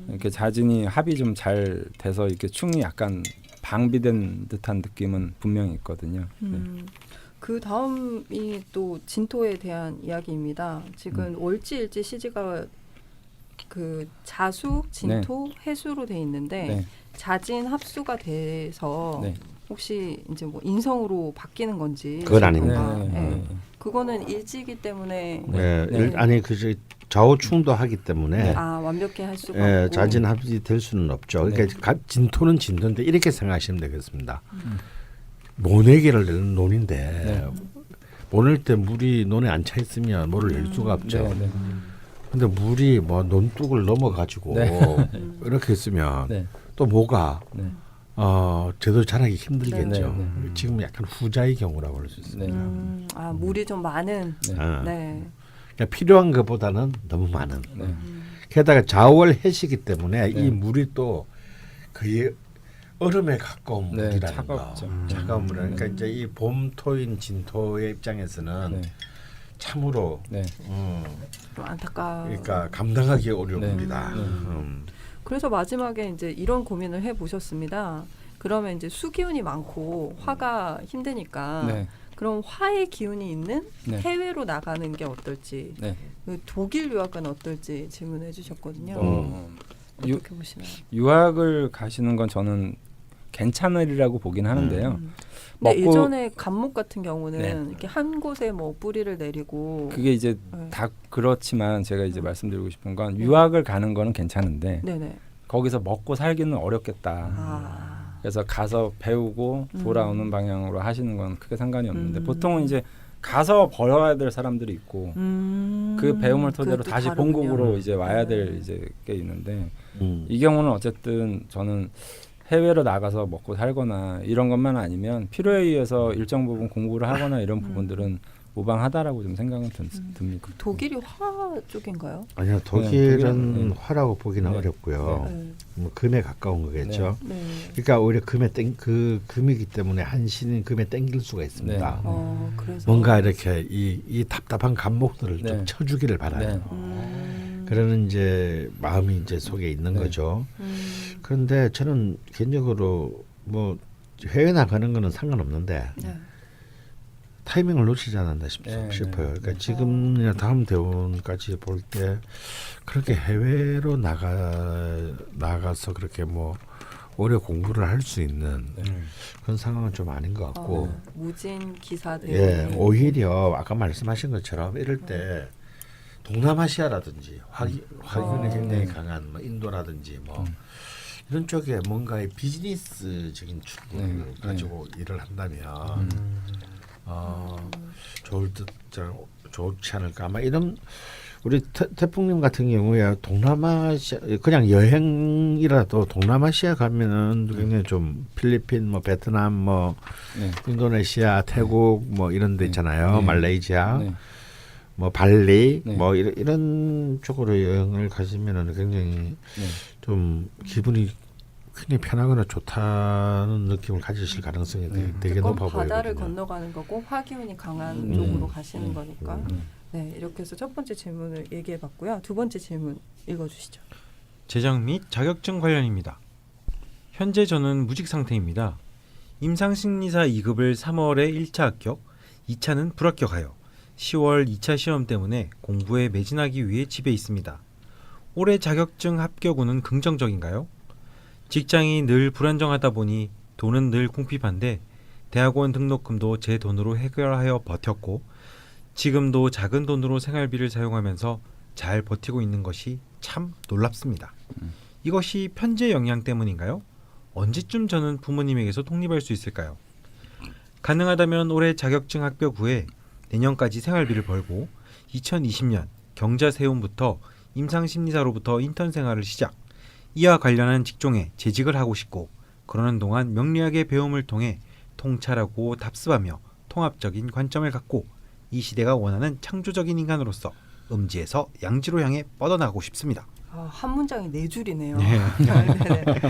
이렇게 자진이 합이 좀 잘 돼서 이렇게 충이 약간 방비된 듯한 느낌은 분명히 있거든요. 네. 그 다음이 또 진토에 대한 이야기입니다. 지금 월지일지 시지가 그 자수, 진토, 해수로 돼 있는데 네. 자진 합수가 돼서 네. 혹시 이제 뭐 인성으로 바뀌는 건지 그건 아닙니다. 뭔가, 네. 네. 그거는 일지이기 때문에 네. 네. 아니 그 좌우충도 하기 때문에 완벽히 할 수가 없고 자진 합이 될 수는 없죠. 그러니까 진토는 진토인데 이렇게 생각하시면 되겠습니다. 모내기를 내는 논인데 모낼 때 물이 논에 안 차 있으면 물을 낼 수가 없죠. 네, 네. 근데 물이 뭐 논둑을 넘어가지고 이렇게 있으면 네. 또 뭐가 네. 제대로 자라기 힘들겠죠. 네, 네. 지금 약간 후자의 경우라고 할 수 있습니다. 물이 좀 많은 네. 네. 그러니까 필요한 것보다는 너무 많은. 네. 게다가 좌월 해시기 때문에 네. 이 물이 또 거의 얼음에 가까운 네, 물이라는 차갑죠. 거. 차가운 물. 그러니까 이제 이 봄토인 진토의 입장에서는 네. 참으로 네. 좀 안타까워. 그러니까 감당하기 어려웁니다. 네. 그래서 마지막에 이제 이런 고민을 해 보셨습니다. 그러면 이제 수기운이 많고 화가 힘드니까 네. 그럼 화의 기운이 있는 네. 해외로 나가는 게 어떨지, 네. 그 독일 유학은 어떨지 질문해 주셨거든요. 어떻게 보시나요? 유학을 가시는 건 저는 괜찮으리라고 보긴 하는데요. 근데 먹고- 예전에 감목 같은 경우는 네. 이렇게 한 곳에 뭐 뿌리를 내리고 그게 이제 네. 다 그렇지만 제가 이제 말씀드리고 싶은 건 유학을 가는 거는 괜찮은데 네네. 거기서 먹고 살기는 어렵겠다. 그래서 가서 배우고 돌아오는 방향으로 하시는 건 크게 상관이 없는데 보통은 이제 가서 벌어야 될 사람들이 있고 그 배움을 토대로 그것도 다시 다르군요. 본국으로 이제 와야 될 이제 게 있는데 음. 이 경우는 어쨌든 저는 해외로 나가서 먹고 살거나 이런 것만 아니면 필요에 의해서 일정 부분 공부를 하거나 이런 부분들은 무방하다라고 좀 생각은 듭니다. 독일이 화 쪽인가요? 아니요, 독일은 독일은, 화라고 보기는 네. 어렵고요. 네. 뭐 금에 가까운 거겠죠. 네. 그러니까 오히려 금이기 때문에 한신은 금에 땡길 수가 있습니다. 그래서 뭔가 이렇게 이 답답한 감목들을 좀 네. 쳐주기를 바라요. 네. 그러는 이제 마음이 이제 속에 있는 네. 거죠. 그런데 저는 개인적으로 뭐 해외 나가는 거는 상관없는데 네. 타이밍을 놓치지 않았나 네, 싶어요. 네. 그러니까 지금이나 다음 대원까지 볼 때 그렇게 해외로 나가서 그렇게 뭐 오래 공부를 할 수 있는 그런 상황은 좀 아닌 것 같고, 무진 기사들. 예, 오히려 아까 말씀하신 것처럼 이럴 때 동남아시아라든지 화기운이 굉장히 강한 뭐 인도라든지 뭐 이런 쪽에 뭔가의 비즈니스적인 출구를 가지고 일을 한다면 좋지 않을까. 아마 이런 우리 태풍님 같은 경우에 동남아시아 그냥 여행이라도 동남아시아 가면은 굉장히 좀 필리핀, 뭐 베트남, 뭐 인도네시아, 태국 뭐 이런 데 있잖아요. 말레이시아, 뭐 발리, 뭐 이런 쪽으로 여행을 가시면은 굉장히 좀 기분이 굉장히 편하거나 좋다는 느낌을 가지실 가능성이 되게 높아 보여요. 바다를 건너가는 거고 화기운이 강한 쪽으로 가시는 거니까. 네, 이렇게 해서 첫 번째 질문을 얘기해봤고요. 두 번째 질문 읽어주시죠. 재정 및 자격증 관련입니다. 현재 저는 무직 상태입니다. 임상심리사 2급을 3월에 1차 합격, 2차는 불합격하여 10월 2차 시험 때문에 공부에 매진하기 위해 집에 있습니다. 올해 자격증 합격 운은 긍정적인가요? 직장이 늘 불안정하다 보니 돈은 늘 궁핍한데 대학원 등록금도 제 돈으로 해결하여 버텼고 지금도 작은 돈으로 생활비를 사용하면서 잘 버티고 있는 것이 참 놀랍습니다. 이것이 편제 영향 때문인가요? 언제쯤 저는 부모님에게서 독립할 수 있을까요? 가능하다면 올해 자격증 합격 후에 내년까지 생활비를 벌고 2020년 경자세움부터 임상심리사로부터 인턴 생활을 시작, 이와 관련한 직종에 재직을 하고 싶고 그러는 동안 명리학의 배움을 통해 통찰하고 답습하며 통합적인 관점을 갖고 이 시대가 원하는 창조적인 인간으로서 음지에서 양지로 향해 뻗어나가고 싶습니다. 한 문장이 4줄이네요. 네. 네네.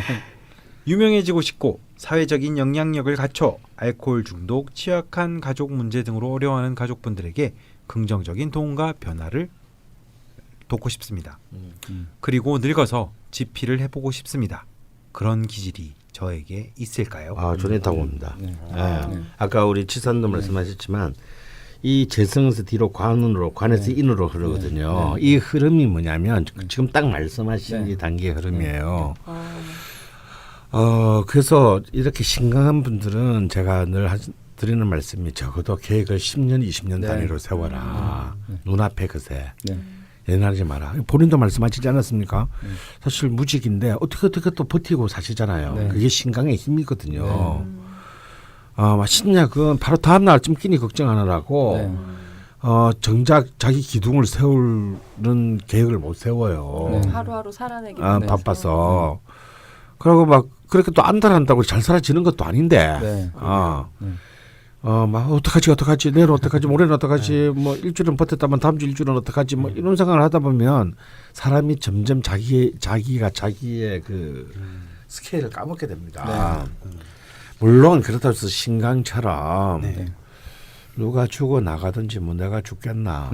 유명해지고 싶고 사회적인 영향력을 갖춰 알코올 중독, 취약한 가족 문제 등으로 어려워하는 가족분들에게 긍정적인 도움과 변화를 돕고 싶습니다. 그리고 늙어서 집필을 해보고 싶습니다. 그런 기질이 저에게 있을까요? 저는 있다고 봅니다. 네. 예. 아까 우리 치사님도 말씀하셨지만 이 재성에서 뒤로 관으로, 관에서 인으로 흐르거든요. 이 흐름이 뭐냐면 지금 딱 말씀하신 이 단계의 흐름이에요. 그래서 이렇게 심각한 분들은 제가 늘 드리는 말씀이 적어도 계획을 10년, 20년 단위로 세워라. 눈앞에 그새. 예나하지 마라. 본인도 말씀하시지 않았습니까? 사실 무직인데 어떻게 또 버티고 사시잖아요. 그게 신강의 힘이거든요. 신약은 바로 다음 날쯤 끼니 걱정하느라고 정작 자기 기둥을 세우는 계획을 못 세워요. 하루하루 살아내기 위해서. 바빠서. 그러고 막 그렇게 또 안달한다고 잘 살아지는 것도 아닌데. 막 어떡하지 내일 어떡하지 모레는 어떡하지 뭐 일주일은 버텼다면 다음 주 일주일은 어떡하지 뭐 이런 생각을 하다 보면 사람이 점점 자기가 자기의 그 스케일을 까먹게 됩니다. 물론 그렇다고 해서 신강처럼 누가 죽어 나가든지 뭐 내가 죽겠나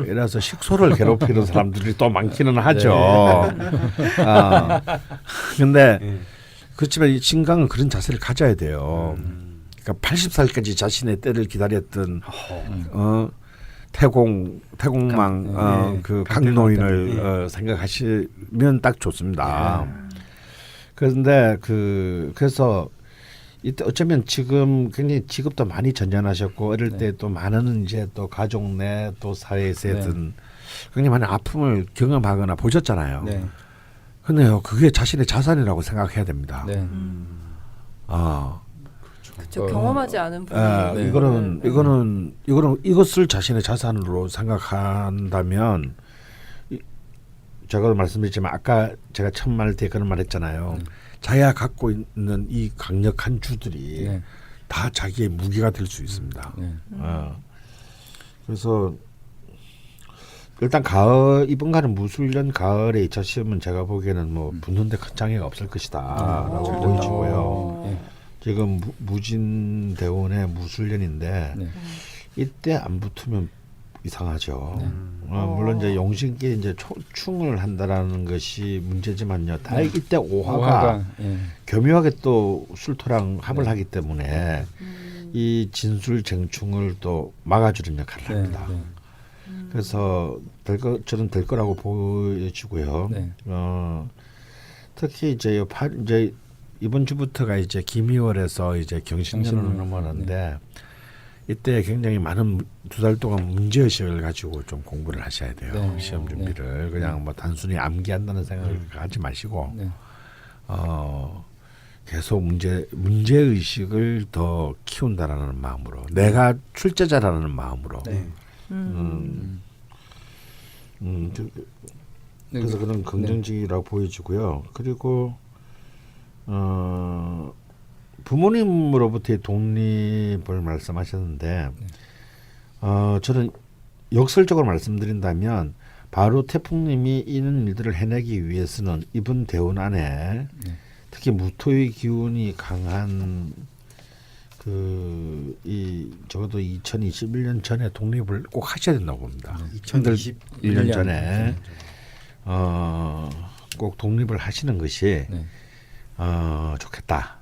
이래서 식소를 괴롭히는 사람들이 또 많기는 하죠. 근데 그렇지만 이 신강은 그런 자세를 가져야 돼요. 그러니까 80살까지 자신의 때를 기다렸던 태공망 그 강노인을 생각하시면 딱 좋습니다. 그런데 그래서 이때 어쩌면 지금 굉장히 직업도 많이 전전하셨고 어릴 때 또 많은 이제 또 가족 내 또 사회에서든 굉장히 많은 아픔을 경험하거나 보셨잖아요. 근데요 그게 자신의 자산이라고 생각해야 됩니다. 그렇죠. 경험하지 않은 분이 이것을 자신의 자산으로 생각한다면 제가 말씀드렸지만 아까 제가 첫 말 때 그런 말 했잖아요. 자기가 갖고 있는 이 강력한 주들이 다 자기의 무기가 될 수 있습니다. 그래서 일단 이번 무술년 가을에 2차 시험은 제가 보기에는 뭐 붙는데 큰 장애가 없을 것이다라고 보여지고요. 지금 무진대원의 무술년인데 이때 안 붙으면 이상하죠. 물론 이제 용신께 이제 충을 한다라는 것이 문제지만요. 다 이때 오화가 교묘하게 또 술토랑 합을 하기 때문에 이 진술쟁충을 또 막아주는 역할을 합니다. 그래서 저는 될 거라고 보여지고요. 특히 이제 이번 주부터가 이제 김이월에서 이제 경신년으로 넘어가는데 이때 굉장히 많은 2달 동안 문제의식을 가지고 좀 공부를 하셔야 돼요. 시험 준비를 그냥 뭐 단순히 암기한다는 생각을 하지 마시고 계속 문제의식을 더 키운다라는 마음으로 내가 출제자라는 마음으로 그래서 그런 긍정적이라고 보여지고요. 그리고 부모님으로부터의 독립을 말씀하셨는데 저는 역설적으로 말씀드린다면 바로 태풍님이 이런 일들을 해내기 위해서는 이번 대운 안에 특히 무토의 기운이 강한 적어도 2021년 전에 독립을 꼭 하셔야 된다고 봅니다. 2021년 전에 꼭 독립을 하시는 것이 좋겠다.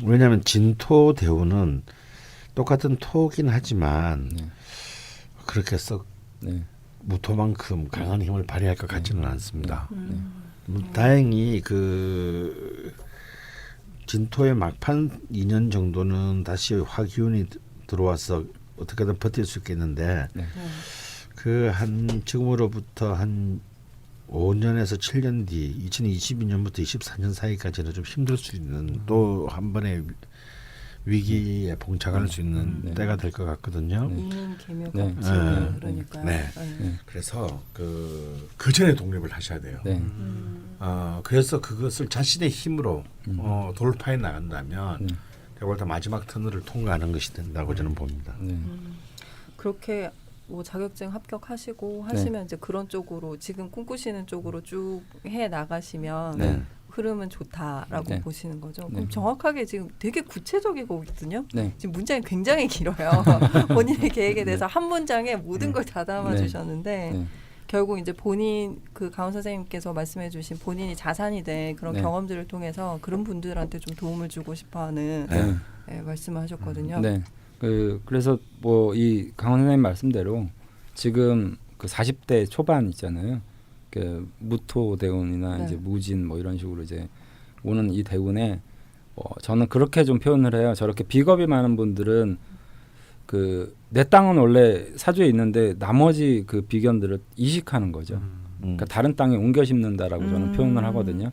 왜냐하면 진토 대운은 똑같은 토긴 하지만 네. 그렇게 썩 네. 무토만큼 강한 힘을 발휘할 것 같지는 않습니다. 네. 다행히 그 진토의 막판 2년 정도는 다시 화기운이 들어와서 어떻게든 버틸 수 있겠는데 네. 그 한 지금으로부터 한 5년에서 7년 뒤 2022년부터 24년 사이까지는 좀 힘들 수 있는 또 한 번의 위기에 봉착할 수 있는 때가 될 것 같거든요. 이는 개묘 네. 갑질 네. 그러니까요. 네. 그래서 그 전에 독립을 하셔야 돼요. 네. 그래서 그것을 자신의 힘으로 돌파해 나간다면 네. 제가 볼 때 마지막 터널을 통과하는 것이 된다고 저는 봅니다. 네. 그렇게 뭐 자격증 합격하시고 하시면 이제 그런 쪽으로 지금 꿈꾸시는 쪽으로 쭉 해 나가시면 네. 흐름은 좋다라고 네. 보시는 거죠. 네. 그럼 정확하게 지금 되게 구체적이거든요. 네. 지금 문장이 굉장히 길어요. 본인의 계획에 대해서 한 문장에 모든 걸 다 담아 주셨는데 네. 결국 이제 본인 그 강원 선생님께서 말씀해주신 본인이 자산이 된 그런 네. 경험들을 통해서 그런 분들한테 좀 도움을 주고 싶어하는 네. 네, 말씀을 하셨거든요. 네. 그래서 뭐 이 강원 선생님 말씀대로 지금 그 40대 초반 있잖아요. 그 무토 대운이나 네. 이제 무진 뭐 이런 식으로 이제 오는 이 대운에 저는 그렇게 좀 표현을 해요. 저렇게 비겁이 많은 분들은 그 내 땅은 원래 사주에 있는데 나머지 그 비견들을 이식하는 거죠. 그러니까 다른 땅에 옮겨 심는다라고 저는 표현을 하거든요.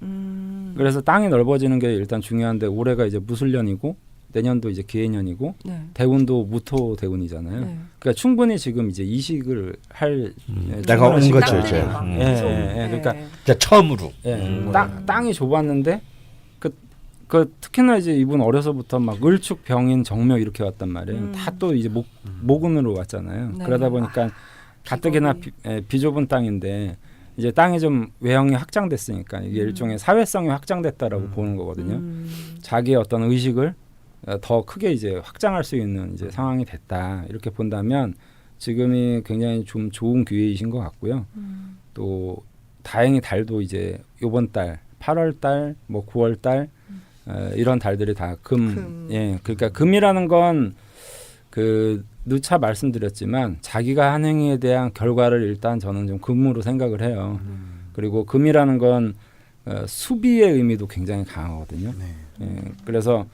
그래서 땅이 넓어지는 게 일단 중요한데 올해가 이제 무술년이고 내년도 이제 기해년이고 네. 대운도 무토 대운이잖아요. 네. 그러니까 충분히 지금 이제 이식을 할 내가 온 거죠 땅 이제. 때문에 막 예, 좀, 그러니까 이제 처음으로. 땅이 좁았는데 그 특히나 이제 이분 어려서부터 막 을축 병인 정묘 이렇게 왔단 말이에요. 다 또 이제 목운으로 왔잖아요. 네. 그러다 보니까 가뜩이나 비좁은 땅인데 이제 땅이 좀 외형이 확장됐으니까 이게 일종의 사회성이 확장됐다라고 보는 거거든요. 자기의 어떤 의식을 더 크게 이제 확장할 수 있는 이제 상황이 됐다 이렇게 본다면 지금이 굉장히 좀 좋은 기회이신 것 같고요. 또 다행히 달도 이제 이번 달 8월 달, 뭐 9월 달 이런 달들이 다 금. 예, 그러니까 금이라는 건 그 누차 말씀드렸지만 자기가 한 행위에 대한 결과를 일단 저는 좀 금으로 생각을 해요. 그리고 금이라는 건 수비의 의미도 굉장히 강하거든요. 예, 그래서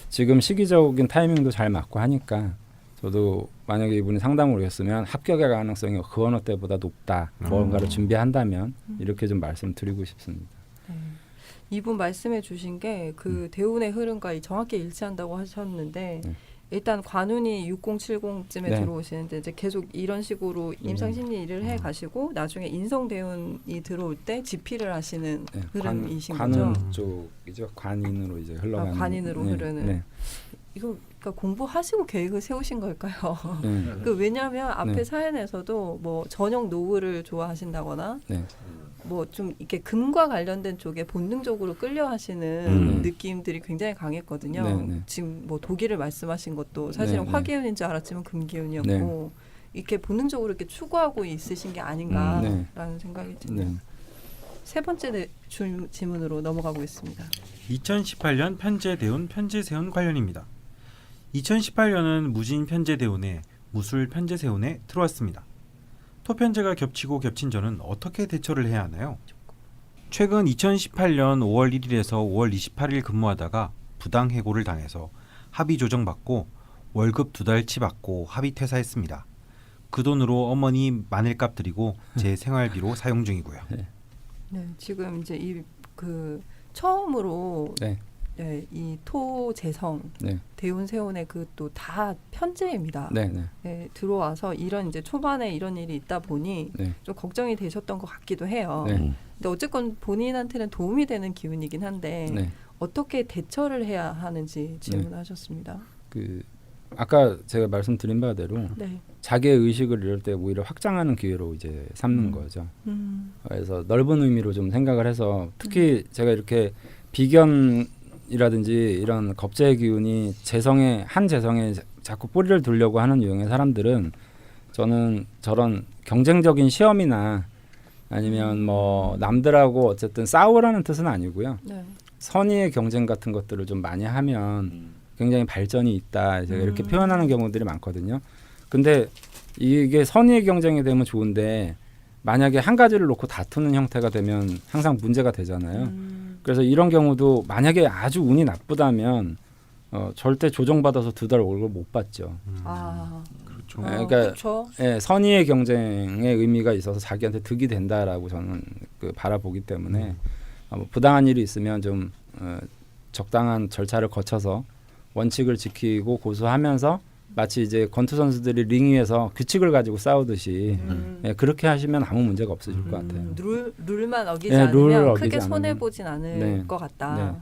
지금 시기적인 타이밍도 잘 맞고 하니까 저도 만약에 이분이 상담을 오셨으면 합격의 가능성이 그 어느 때보다 높다. 뭔가를 준비한다면 이렇게 좀 말씀드리고 싶습니다. 이분 말씀해 주신 게 그 대운의 흐름과 정확히 일치한다고 하셨는데 일단 관운이 6070쯤에 네. 들어오시는데 이제 계속 이런 식으로 임상심리 일을 해 가시고 나중에 인성대운이 들어올 때 집필을 하시는 흐름이신 거죠. 관운 쪽이죠. 관인으로 이제 흘러가는. 관인으로 흐르는. 이거 그러니까 공부하시고 계획을 세우신 걸까요? 그 왜냐하면 앞에 사연에서도 뭐 저녁 노후를 좋아하신다거나 뭐 좀 이렇게 금과 관련된 쪽에 본능적으로 끌려하시는 느낌들이 굉장히 강했거든요. 지금 뭐 독일을 말씀하신 것도 사실은 화기운인 줄 알았지만 금기운이었고 이렇게 본능적으로 이렇게 추구하고 있으신 게 아닌가라는 생각이 드네요. 세 번째 질문으로 넘어가 보겠습니다. 2018년 편제대운 편제세운 관련입니다. 2018년은 무진 편제대운에 무술 편제세운에 들어왔습니다. 토편제가 겹치고 겹친 저는 어떻게 대처를 해야 하나요? 최근 2018년 5월 1일에서 5월 28일 근무하다가 부당 해고를 당해서 합의 조정받고 월급 2달치 받고 합의 퇴사했습니다. 그 돈으로 어머니 마늘값 드리고 제 생활비로 사용 중이고요. 네, 지금 이제 이 그 처음으로 이 토재성 대운 세운의 그 또 다 편제입니다. 들어와서 이런 이제 초반에 이런 일이 있다 보니 좀 걱정이 되셨던 것 같기도 해요. 근데 어쨌건 본인한테는 도움이 되는 기운이긴 한데 어떻게 대처를 해야 하는지 질문하셨습니다. 그 아까 제가 말씀드린 바대로 자기의 의식을 이럴 때 오히려 확장하는 기회로 이제 삼는 거죠. 그래서 넓은 의미로 좀 생각을 해서 특히 제가 이렇게 비견이라든지 이런 겁재의 기운이 한 재성에 자꾸 뿌리를 두려고 하는 유형의 사람들은 저는 저런 경쟁적인 시험이나 아니면 뭐 남들하고 어쨌든 싸우라는 뜻은 아니고요. 선의의 경쟁 같은 것들을 좀 많이 하면 굉장히 발전이 있다. 제가 이렇게 표현하는 경우들이 많거든요. 근데 이게 선의의 경쟁이 되면 좋은데 만약에 한 가지를 놓고 다투는 형태가 되면 항상 문제가 되잖아요. 그래서 이런 경우도 만약에 아주 운이 나쁘다면 절대 조정받아서 2달 월급 못 받죠. 그렇죠. 그러니까 그렇죠. 예, 선의의 경쟁의 의미가 있어서 자기한테 득이 된다라고 저는 바라보기 때문에 부당한 일이 있으면 좀 적당한 절차를 거쳐서 원칙을 지키고 고수하면서 마치 이제 권투 선수들이 링 위에서 규칙을 가지고 싸우듯이 예, 그렇게 하시면 아무 문제가 없으실 것 같아요. 룰만 어기지 네, 룰을 않으면 어기지 크게 않으면. 손해 보진 않을 네. 것 같다. 네.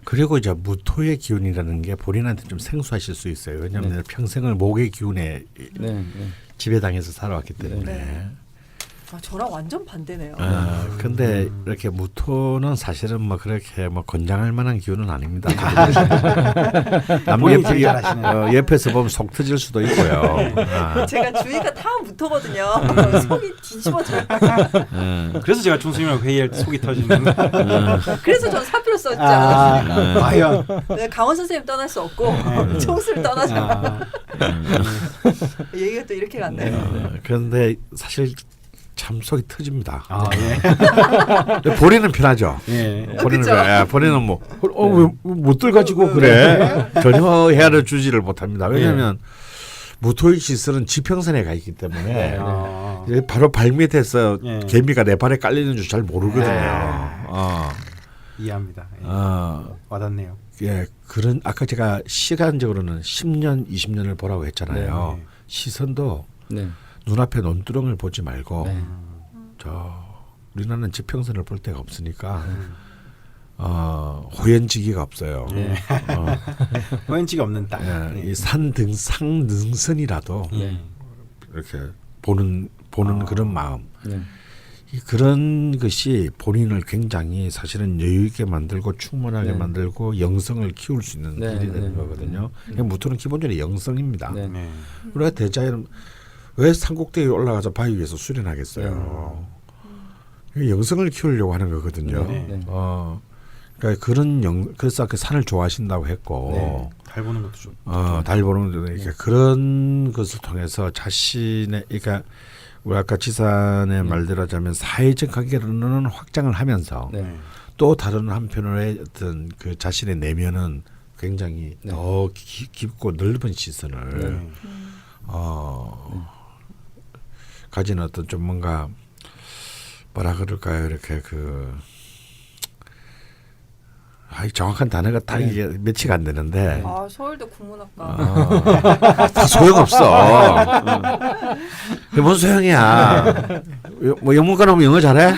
그리고 이제 무토의 기운이라는 게 본인한테 좀 생소하실 수 있어요. 왜냐하면 평생을 목의 기운에 네. 지배당해서 살아왔기 때문에. 네. 저랑 완전 반대네요. 근데 이렇게 무토는 사실은 뭐 그렇게 뭐 권장할 만한 기운은 아닙니다. 남 본인이 제일 잘하시네. 옆에서 보면 속 터질 수도 있고요. 제가 주위가 다 무토거든요. 속이 뒤집어져요. 그래서 제가 총수님이랑 회의할 때 속이 터지는. 그래서 전 사표를 썼죠. 과연. 네, 강원 선생님 떠날 수 없고 총수를 떠나자. 얘기가 또 이렇게 갔네요. 그런데 사실 참 속이 터집니다. 예. 본인은 편하죠. 예. 본인은 그쵸? 본인은 뭐못들 가지고 그래 전혀 헤아려 주지를 못합니다. 왜냐하면 무토의 시설은 지평선에 가 있기 때문에 이제 바로 발 밑에서 개미가 내 발에 깔리는 줄 잘 모르거든요. 이해합니다. 예. 와닿네요. 예, 그런 아까 제가 시간적으로는 10년, 20년을 보라고 했잖아요. 네. 시선도 네. 눈앞에 논두렁을 보지 말고 네. 우리나라는 지평선을 볼 데가 없으니까 호연지기가 없어요. 호연지가 없는 땅. 이 상등선이라도 이렇게 보는 그런 마음. 네. 그런 것이 본인을 굉장히 사실은 여유 있게 만들고 충만하게 만들고 영성을 키울 수 있는 길이 되는 거거든요. 무토는 기본적으로 영성입니다. 네. 우리가 대자연 왜 산꼭대기에 올라가서 바위 위에서 수련하겠어요? 영성을 키우려고 하는 거거든요. 그러니까 그래서 그 산을 좋아하신다고 했고, 달 보는 것도 좀. 달 보는 것도 그러니까 그런 것을 통해서 자신의 그러니까 우리 아까 지산의 말대로 하자면 사회적 관계로는 확장을 하면서 또 다른 한편으로의 어떤 그 자신의 내면은 굉장히 더 깊고 넓은 시선을 가진 어떤 좀 뭔가 뭐라 그럴까요? 이렇게 정확한 단어가 딱 이게 매치가 안 되는데. 서울대 국문학과. 다 소용없어. 그게 뭔 소용이야. 뭐 영문과 나오면 영어 잘해?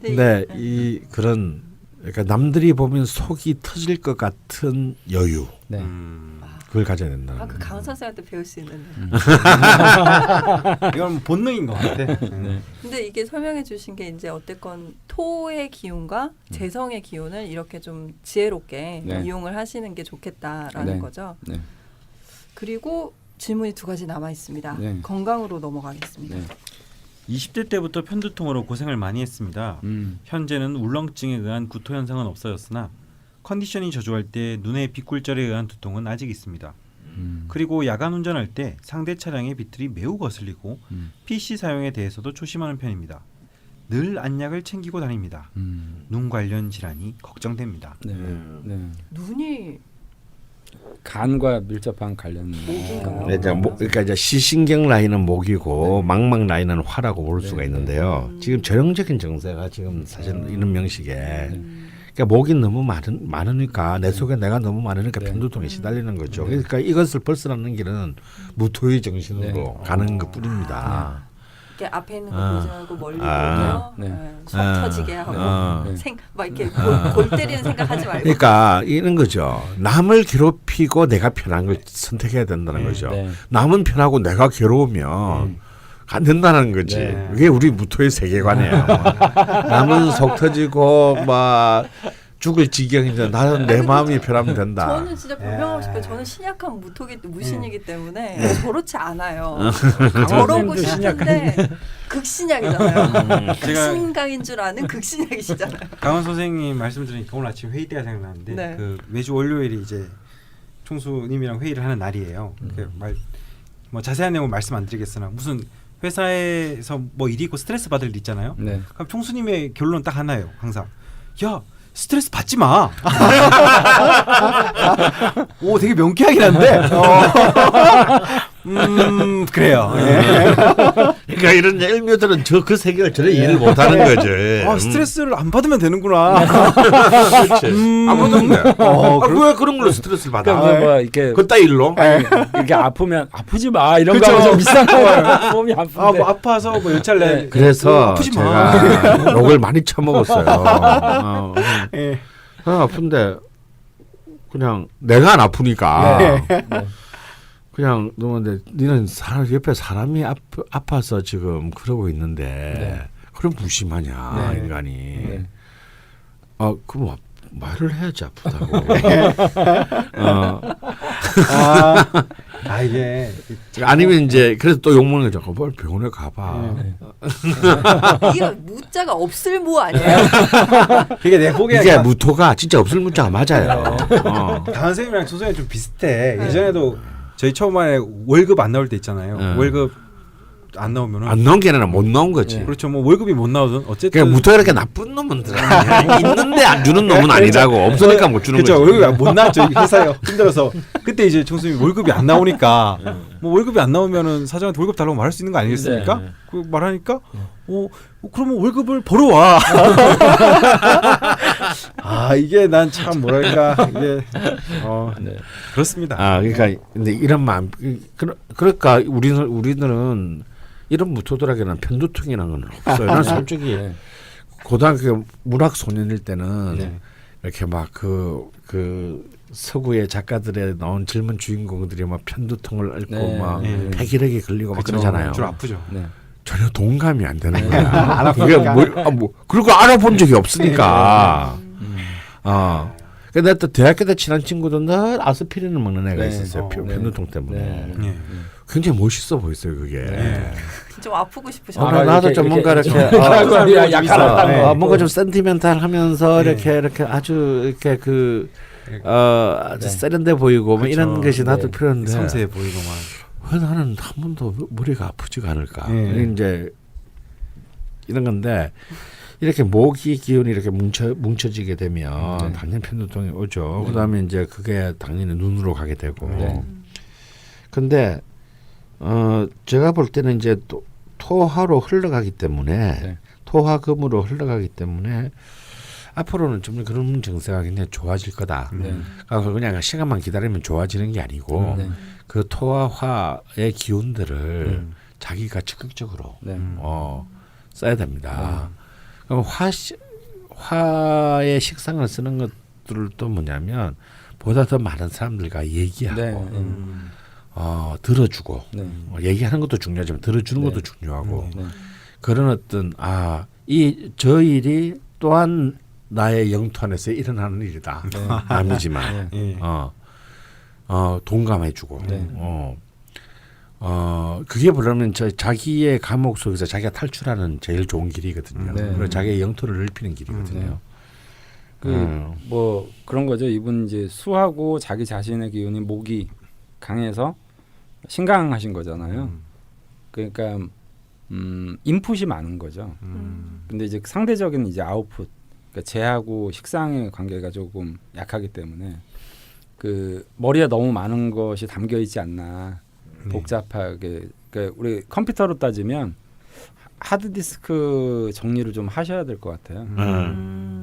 근데 이 그런 그러니까 남들이 보면 속이 터질 것 같은 여유. 그걸 가져야 된다. 그 강원 선생한테 배울 수 있는데. 이건 본능인 것 같아. 근데 이게 설명해 주신 게 이제 어쨌건 토의 기운과 재성의 기운을 이렇게 좀 지혜롭게 이용을 하시는 게 좋겠다라는 거죠. 그리고 질문이 2가지 남아 있습니다. 건강으로 넘어가겠습니다. 20대 때부터 편두통으로 고생을 많이 했습니다. 현재는 울렁증에 의한 구토 현상은 없어졌으나 컨디션이 저조할 때 눈의 빛굴절에 의한 두통은 아직 있습니다. 그리고 야간 운전할 때 상대 차량의 빛들이 매우 거슬리고 PC 사용에 대해서도 조심하는 편입니다. 늘 안약을 챙기고 다닙니다. 눈 관련 질환이 걱정됩니다. 눈이 간과 밀접한 관련. 그러니까 이제 시신경 라인은 목이고 망막 라인은 화라고 볼 수가 있는데요. 지금 전형적인 증세가 지금 사실 이런 명식에 그러니까 목이 너무 많으니까 내 속에 내가 너무 많으니까 편두통에 시달리는 거죠. 그러니까 이것을 벗어나는 길은 무토의 정신으로 가는 것뿐입니다. 이렇게 앞에 있는 거 보지 말고 멀리 보며 속 터지게 하고 막 이렇게 골 때리는 생각하지 말고. 그러니까 이런 거죠. 남을 괴롭히고 내가 편한 걸 선택해야 된다는 거죠. 남은 편하고 내가 괴로우면 안 된다는 거지. 그게 우리 무토의 세계관이에요. 남은 속 터지고 막 죽을 지경인데 나는 내 마음이 변하면 된다. 저는 진짜 변명하고 싶어요. 저는 신약한 무신이기 때문에 저렇지 않아요. 강원 저러고 선생님도 싶은데 극신약이잖아요. 제가- 극신강인 줄 아는 극신약이시잖아요. 강원 선생님 말씀 들으니까 오늘 아침 회의 때가 생각나는데 네. 그 매주 월요일이 이제 총수님이랑 회의를 하는 날이에요. 뭐 자세한 내용은 말씀 안 드리겠으나 무슨 회사에서 뭐 일이 있고 스트레스 받을 일 있잖아요. 네. 그럼 총수님의 결론은 딱 하나예요. 항상 야 스트레스 받지 마. 오 되게 명쾌하긴 한데. 그래요. 그러니까 이런 일묘들은 그 세계를 전혀 이해를 못하는 거죠. 아 스트레스를 안 받으면 되는구나. 그렇지. 아무던데. 왜 그런 걸로 스트레스를 받아? 그러니까 뭐 이렇게 그따 일로? 이렇게 아프면 아프지 마 이런 그쵸. 거하고 좀 비슷한 거예요. 몸이 아픈데. 뭐 아파서 뭐 열찰 내. 그래서 아프지 마. 제가 욕을 많이 쳐먹었어요. 예. 아픈데 그냥 내가 안 아프니까 네. 그냥 너무 니는 옆에 사람이 아파서 지금 그러고 있는데 네. 그럼 무심하냐 네. 인간이. 네. 그럼 말을 해야지 아프다고. 이게 아니면 이제 그래서 또 욕먹는 거죠. 뭘 병원에 가봐. 이거 무자가 없을 무 아니에요? 그게 내 보기에 이게 무토가 진짜 없을 문자가 맞아요. 강원 선생님이랑 조선이 좀 비슷해. 예전에도 저희 처음에 월급 안 나올 때 있잖아요. 월급 안 나오면은 안 나온 게 아니라 못 나온 거지. 그렇죠. 뭐 월급이 못 나오든 어쨌든 그러니까 무토가 이렇게 나쁜 놈은 아니야. 있는데 안 주는 놈은 아니라고. 없으니까 못 주는 그렇죠. 거지. 월급이 못 나왔죠. 회사요. 힘들어서 그때 이제 총수님이 월급이 안 나오니까 뭐 월급이 안 나오면은 사장한테 월급 달라고 말할 수 있는 거 아니겠습니까? 네. 그 말하니까 그러면 월급을 벌어와. 이게 난 참 뭐랄까 이게 네. 그렇습니다. 그러니까 근데 이런 마음 그러니까 우리들은 이런 무토들에게는 편두통이라는 건 없어요. 난 솔직히 네. 고등학교 문학 소년일 때는 네. 이렇게 막 그 서구의 작가들에 나온 젊은 주인공들이 막 편두통을 앓고 네. 막 네. 폐기력이 걸리고 막 그렇죠. 그러잖아요. 줄 아프죠. 네. 전혀 동감이 안 되는 거야. 그게 그리고 알아본 적이 없으니까. 근데 또 대학교 때 친한 친구도 늘 아스피린을 먹는 애가 네. 있었어요. 편두통 때문에. 네. 굉장히 멋있어 보였어요 그게. 좀 아프고 싶으셨나요? 나도 이렇게, 좀 뭔가 이렇게 이렇게 약간 어, 뭔가 좀 센티멘탈하면서 이렇게 아주 이렇게 아주 세련돼 보이고 뭐 이런 것이 나도 필요한데 섬세해 보이고만. 왜 나는 한 번도 머리가 아프지가 않을까? 이제 이런 건데 이렇게 모기 기운이 이렇게 뭉쳐지게 되면 당연히 편두통이 오죠. 그다음에 이제 그게 당연히 눈으로 가게 되고. 근데 제가 볼 때는 이제 토화로 흘러가기 때문에 토화금으로 흘러가기 때문에 앞으로는 좀 그런 증세가 굉장히 좋아질 거다. 그러니까 그냥 시간만 기다리면 좋아지는 게 아니고 그 토와 화의 기운들을 자기가 적극적으로 써야 됩니다. 그럼 화의 식상을 쓰는 것들도 뭐냐면 보다 더 많은 사람들과 얘기하고 들어주고 얘기하는 것도 중요하지만 들어주는 것도 중요하고 그런 어떤 저 일이 또한 나의 영토 안에서 일어나는 일이다. 남이지만 동감해주고 그게 뭐냐면 자기의 감옥 속에서 자기가 탈출하는 제일 좋은 길이거든요. 그리고 자기의 영토를 넓히는 길이거든요. 뭐 그런 거죠. 이분 이제 수하고 자기 자신의 기운이 목이 강해서 신강하신 거잖아요. 그러니까 인풋이 많은 거죠. 근데 이제 상대적인 이제 아웃풋, 그러니까 재하고 식상의 관계가 조금 약하기 때문에 그 머리에 너무 많은 것이 담겨 있지 않나. 복잡하게. 그러니까 우리 컴퓨터로 따지면 하드디스크 정리를 좀 하셔야 될 것 같아요.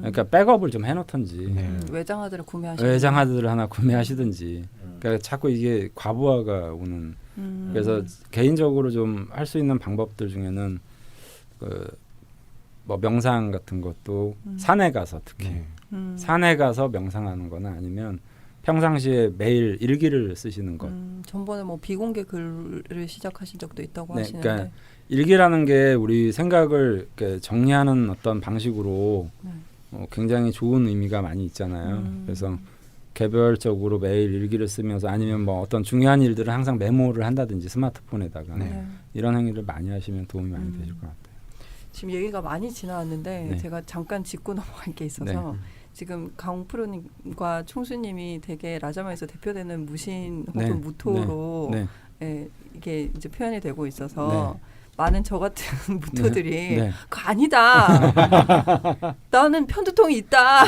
그러니까 백업을 좀 해놓던지 외장하드를 구매하시는 외장하드를 하나 구매하시든지. 그러니까 자꾸 이게 과부하가 오는. 그래서 개인적으로 좀 할 수 있는 방법들 중에는 뭐 명상 같은 것도 산에 가서 특히 산에 가서 명상하는 거나 아니면 평상시에 매일 일기를 쓰시는 것. 전번에 뭐 비공개 글을 시작하신 적도 있다고 하시는데. 그러니까 일기라는 게 우리 생각을 이렇게 정리하는 어떤 방식으로 굉장히 좋은 의미가 많이 있잖아요. 그래서 개별적으로 매일 일기를 쓰면서 아니면 뭐 어떤 중요한 일들을 항상 메모를 한다든지 스마트폰에다가 이런 행위를 많이 하시면 도움이 많이 되실 것 같아요. 지금 얘기가 많이 지나왔는데 네. 제가 잠깐 짚고 넘어갈 게 있어서 지금 강프로님과 총수님이 되게 라자마에서 대표되는 무신 혹은 무토로 예, 이게 이제 표현이 되고 있어서 많은 저 같은 무토들이 그거 아니다. 나는 편두통이 있다.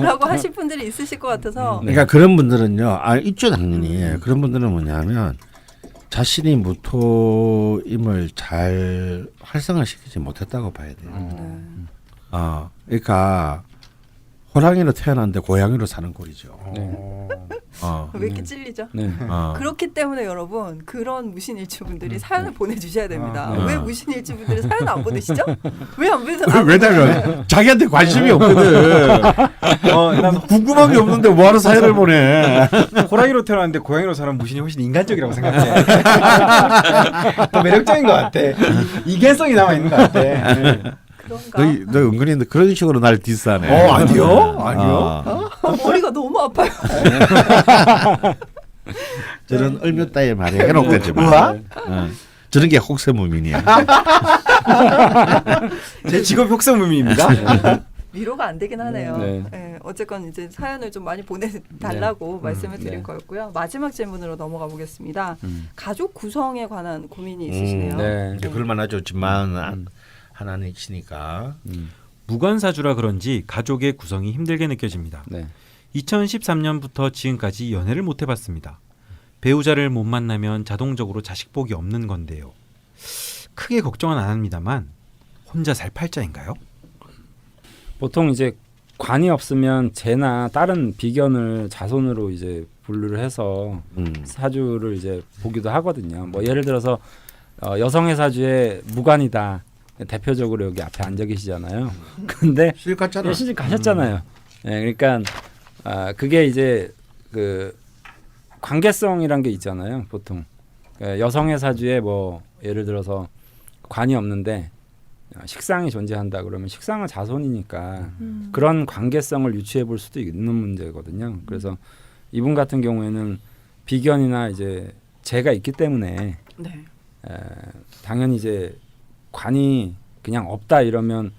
라고 하실 분들이 있으실 것 같아서 그러니까 그런 분들은요. 있죠 당연히. 그런 분들은 뭐냐면 자신이 무토임을 잘 활성화시키지 못했다고 봐야 돼요. 그러니까 호랑이로 태어났는데 고양이로 사는 꼴이죠. 왜 이렇게 찔리죠? 그렇기 그렇기 때문에 여러분 그런 무신일주분들이 사연을 보내주셔야 됩니다. 왜 무신일주분들이 사연 안 보내시죠? 왜 안 보내세요? 왜냐면 자기한테 관심이 없거든. 난 궁금한 게 없는데 뭐하러 사연을 보내. 호랑이로 태어났는데 고양이로 사는 무신이 훨씬 인간적이라고 생각해. 더 매력적인 것 같아. 이견성이 남아있는 것 같아. 그런가? 너 은근히 그런 식으로 날 디스하네. 아니요? 아니요? 머리가 너무 아파요. 저런 얼며 따위 말이 해놓겠지만 저런 게 혹세무민이야. 제 직업 혁성무민입니다. 위로가 안 되긴 하네요. 네. 네, 어쨌건 이제 사연을 좀 많이 보내달라고 말씀을 드릴 거였고요. 마지막 질문으로 넘어가 보겠습니다. 가족 구성에 관한 고민이 있으시네요. 그럴만하죠. 집만 하나는 있으니까. 무관사주라 그런지 가족의 구성이 힘들게 느껴집니다. 2013년부터 지금까지 연애를 못 해봤습니다. 배우자를 못 만나면 자동적으로 자식복이 없는 건데요. 크게 걱정은 안 합니다만 혼자 살 팔자인가요? 보통 이제 관이 없으면 제나 다른 비견을 자손으로 이제 분류를 해서 사주를 이제 보기도 하거든요. 뭐 예를 들어서 여성의 사주에 무관이다. 대표적으로 여기 앞에 앉아 계시잖아요. 근데 시집 갔잖아. 시집 가셨잖아요. 그러니까 그게 이제 그 관계성이란 게 있잖아요. 보통 여성의 사주에 뭐 예를 들어서 관이 없는데 식상이 존재한다 그러면 식상은 자손이니까 그런 관계성을 유추해 볼 수도 있는 문제거든요. 그래서 이분 같은 경우에는 비견이나 이제 재가 있기 때문에 당연히 이제 관이 그냥 없다 이러면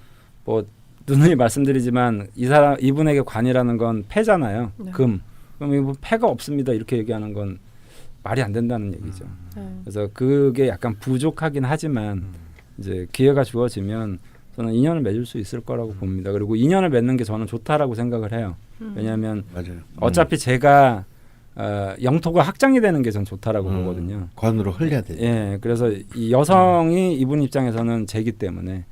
뭐 누누이 말씀드리지만 이분에게 관이라는 건 패잖아요. 금. 그럼 이분 패가 없습니다. 이렇게 얘기하는 건 말이 안 된다는 얘기죠. 그래서 그게 약간 부족하긴 하지만 이제 기회가 주어지면 저는 인연을 맺을 수 있을 거라고 봅니다. 그리고 인연을 맺는 게 저는 좋다라고 생각을 해요. 왜냐하면 어차피 제가 영토가 확장이 되는 게 전 좋다라고 보거든요. 관으로 흘려야 돼. 예, 그래서 이 여성이 이분 입장에서는 제기 때문에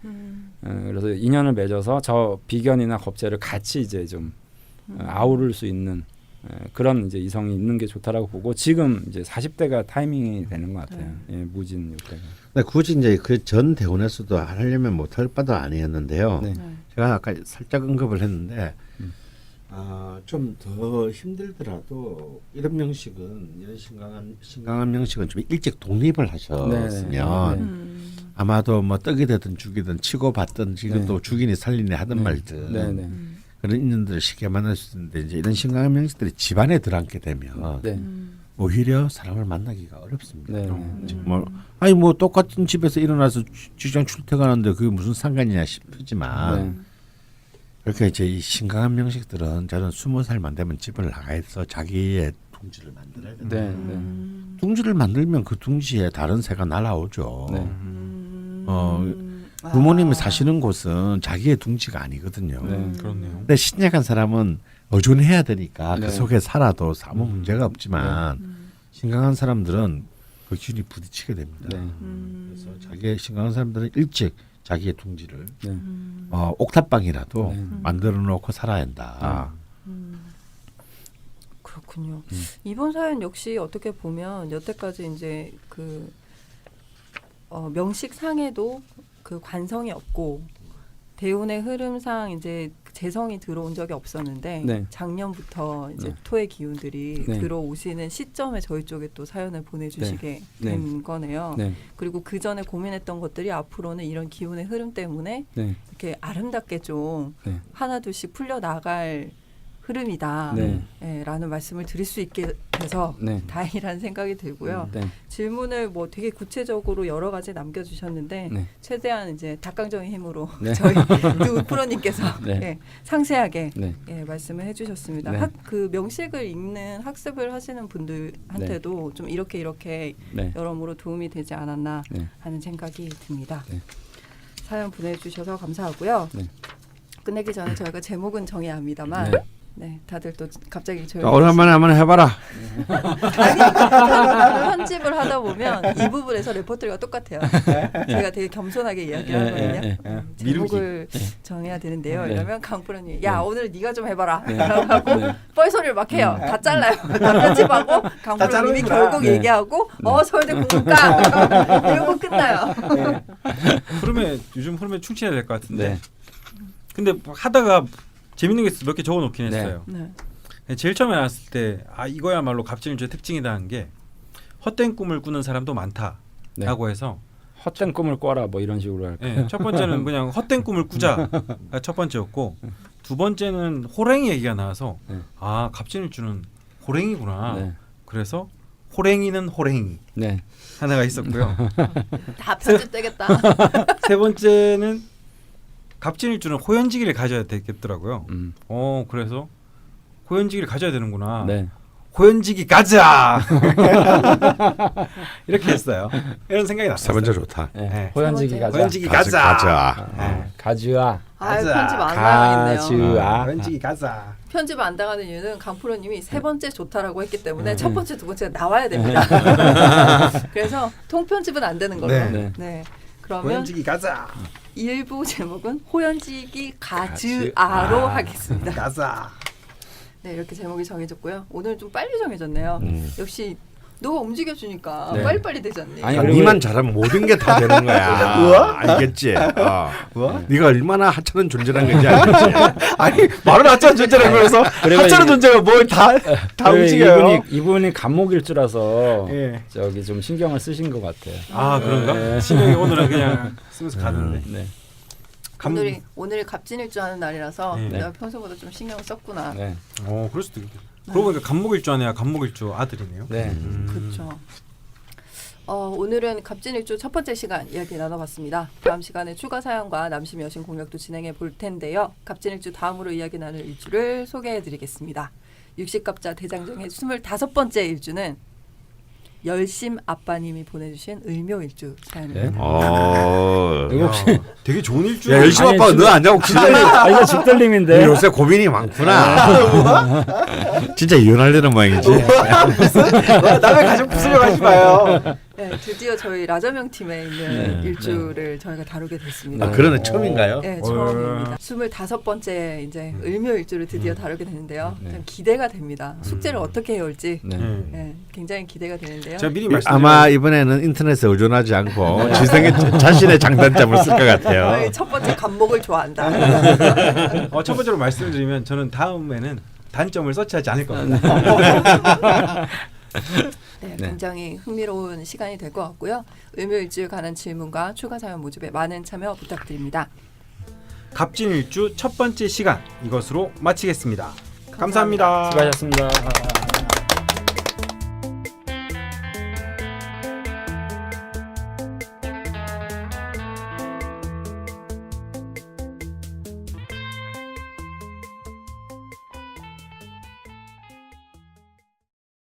그래서 인연을 맺어서 저 비견이나 겁재를 같이 이제 좀 아우를 수 있는 그런 이제 이성이 있는 게 좋다라고 보고 지금 이제 40대가 타이밍이 되는 것 같아요. 무진 때가. 근데 굳이 이제 그 전 대원에서도 하려면 못할 바도 아니었는데요. 제가 아까 살짝 언급을 했는데 좀 더 힘들더라도 이런 명식은 이런 신강한 명식은 좀 일찍 독립을 하셨으면 아마도 뭐 떡이 되든 죽이든 치고 받든 지금 또 죽이니 살리니 하든 말든 그런 인연들을 쉽게 만날 수 있는데 이제 이런 신강한 명식들이 집안에 들어앉게 되면 오히려 사람을 만나기가 어렵습니다. 뭐 똑같은 집에서 일어나서 직장 출퇴근하는데 그게 무슨 상관이냐 싶지만 그렇게 이제 이 신강한 명식들은 저는 20살만 되면 집을 나가서 자기의 둥지를 만들어야 된다. 둥지를 만들면 그 둥지에 다른 새가 날아오죠. 부모님이 사시는 곳은 자기의 둥지가 아니거든요. 그렇네요. 근데 신약한 사람은 의존해야 되니까 그 속에 살아도 아무 문제가 없지만 신강한 사람들은 그 기운이 부딪히게 됩니다. 그래서 자기의 신강한 사람들은 일찍 자기의 둥지를 옥탑방이라도 만들어 놓고 살아야 한다. 그렇군요. 이번 사연 역시 어떻게 보면 여태까지 이제 그 명식상에도 그 관성이 없고 대운의 흐름상 이제 재성이 들어온 적이 없었는데 네. 작년부터 이제 네. 토의 기운들이 네. 들어오시는 시점에 저희 쪽에 또 사연을 보내주시게 네. 된 거네요. 네. 그리고 그 전에 고민했던 것들이 앞으로는 이런 기운의 흐름 때문에 네. 이렇게 아름답게 좀 네. 하나둘씩 풀려 나갈 흐름이다. 네. 예, 라는 말씀을 드릴 수 있게 돼서 네. 다행이라는 생각이 들고요. 네. 질문을 뭐 되게 구체적으로 여러 가지 남겨주셨는데 네. 최대한 이제 닭강정의 힘으로 네. 저희 두 프로님께서 네. 예, 상세하게 네. 예, 말씀을 해주셨습니다. 네. 그 명식을 읽는 학습을 하시는 분들한테도 좀 이렇게 네. 여러모로 도움이 되지 않았나 네. 하는 생각이 듭니다. 네. 사연 보내주셔서 감사하고요. 네. 끝내기 전에 저희가 제목은 정해야 합니다만 네. 네, 다들 또 갑자기 저희 오랜만에 한번 해봐라. 편집을 하다 보면 이 부분에서 레포트리가 똑같아요. 제가 되게 겸손하게 이야기를 하거든요. 제목을 정해야 되는데요. 네. 이러면 강프로님, 야 오늘 네가 좀 해봐라. 네. 하고 네. 뻘소리를 막 해요. 다 잘라요. 다 편집하고 강프로님이 자르는구나. 결국 네. 얘기하고 서울대 국문과 이러고 끝나요. 흐름에 요즘 흐름에 충실해야 될 것 같은데. 네. 근데 하다가 재밌는 게 몇 개 적어놓긴 네. 했어요. 네. 제일 처음에 나왔을 때 이거야말로 갑진일주의 특징이라는 게 헛된 꿈을 꾸는 사람도 많다라고 해서 헛된 꿈을 꿔라 뭐 이런 식으로 할까. 네, 첫 번째는 그냥 헛된 꿈을 꾸자가 첫 번째였고 두 번째는 호랭이 얘기가 나와서 네. 갑진일주는 호랭이구나. 네. 그래서 호랭이는 호랭이 네. 하나가 있었고요. 다 편집되겠다. 세 번째는 갑진일주는 호연지기를 가져야 되겠더라고요. 그래서 호연지기를 가져야 되는구나. 네. 호연지기 가자. 이렇게 했어요. 이런 생각이 났어요. 세 번째 좋다. 네. 네. 호연지기 세 가자. 호연지기 가자. 가자. 가주아. 아유, 가자. 편집 안 나가겠네요. 가주아. 호연지기 가자. 편집 안 당하는 이유는 강프로님이 세 번째 좋다라고 했기 때문에 네. 첫 번째, 두 번째가 나와야 됩니다. 그래서 통편집은 안 되는 걸로. 네. 네. 네. 그러면 호연지기 가자. 일부 제목은 호연지기 가즈아로 하겠습니다. 가자. 네, 이렇게 제목이 정해졌고요. 오늘 좀 빨리 정해졌네요. 역시 너가 움직여주니까 네. 빨리빨리 되지 않니? 아니, 니만 잘하면 모든 게 다 되는 거야. 알겠지? 네가 얼마나 하찮은 존재란 건지 알겠지? 아니 말은 하찮은 존재라고 해서 그래가 하찮은 존재가 뭘 다 움직여요. 이분이 감목일주라서 예. 저기 좀 신경을 쓰신 것 같아요. 그런가? 네. 신경이 오늘은 그냥 쓰면서 가는데. 네. 오늘이 갑진일주 하는 날이라서 네. 내가 평소보다 좀 신경을 썼구나. 네. 그럴 수도 있겠다. 그러고 보니까 간목일주 아내가 간목일주 아들이네요. 네. 그렇죠. 오늘은 갑진일주 첫 번째 시간 이야기 나눠봤습니다. 다음 시간에 추가 사연과 남심 여신 공략도 진행해 볼 텐데요. 갑진일주 다음으로 이야기 나눌 일주를 소개해드리겠습니다. 육식갑자 대장정의 25번째 일주는 열심 아빠님이 보내주신 을묘일주 사연입니다. 이거 혹시 되게 좋은 일주. 야 열심 아니, 아빠가 지금- 너 안 자고 진짜 이거 집들림인데. 요새 고민이 많구나. 진짜 이혼하려는 모양이지. 남의 가족 부수려 하지 마요. 네, 드디어 저희 라자명 팀에 있는 네, 일주를 저희가 다루게 됐습니다. 그러네 처음인가요? 네, 처음입니다. 25번째 이제 을묘일주를 드디어 다루게 되는데요. 참 기대가 됩니다. 숙제를 어떻게 해올지 네. 네, 굉장히 기대가 되는데요. 제가 미리 말씀드려요. 아마 이번에는 인터넷에 의존하지 않고 자신의 장단점을 쓸 것 같아요. 저희 첫 번째 간목을 좋아한다. 첫 번째로 말씀드리면 저는 다음에는 단점을 서치하지 않을 겁니다. 네, 굉장히 흥미로운 시간이 될 것 같고요. 을묘일주에 관한 질문과 추가 사연 모집에 많은 참여 부탁드립니다. 갑진일주 첫 번째 시간 이것으로 마치겠습니다. 감사합니다. 수고하셨습니다.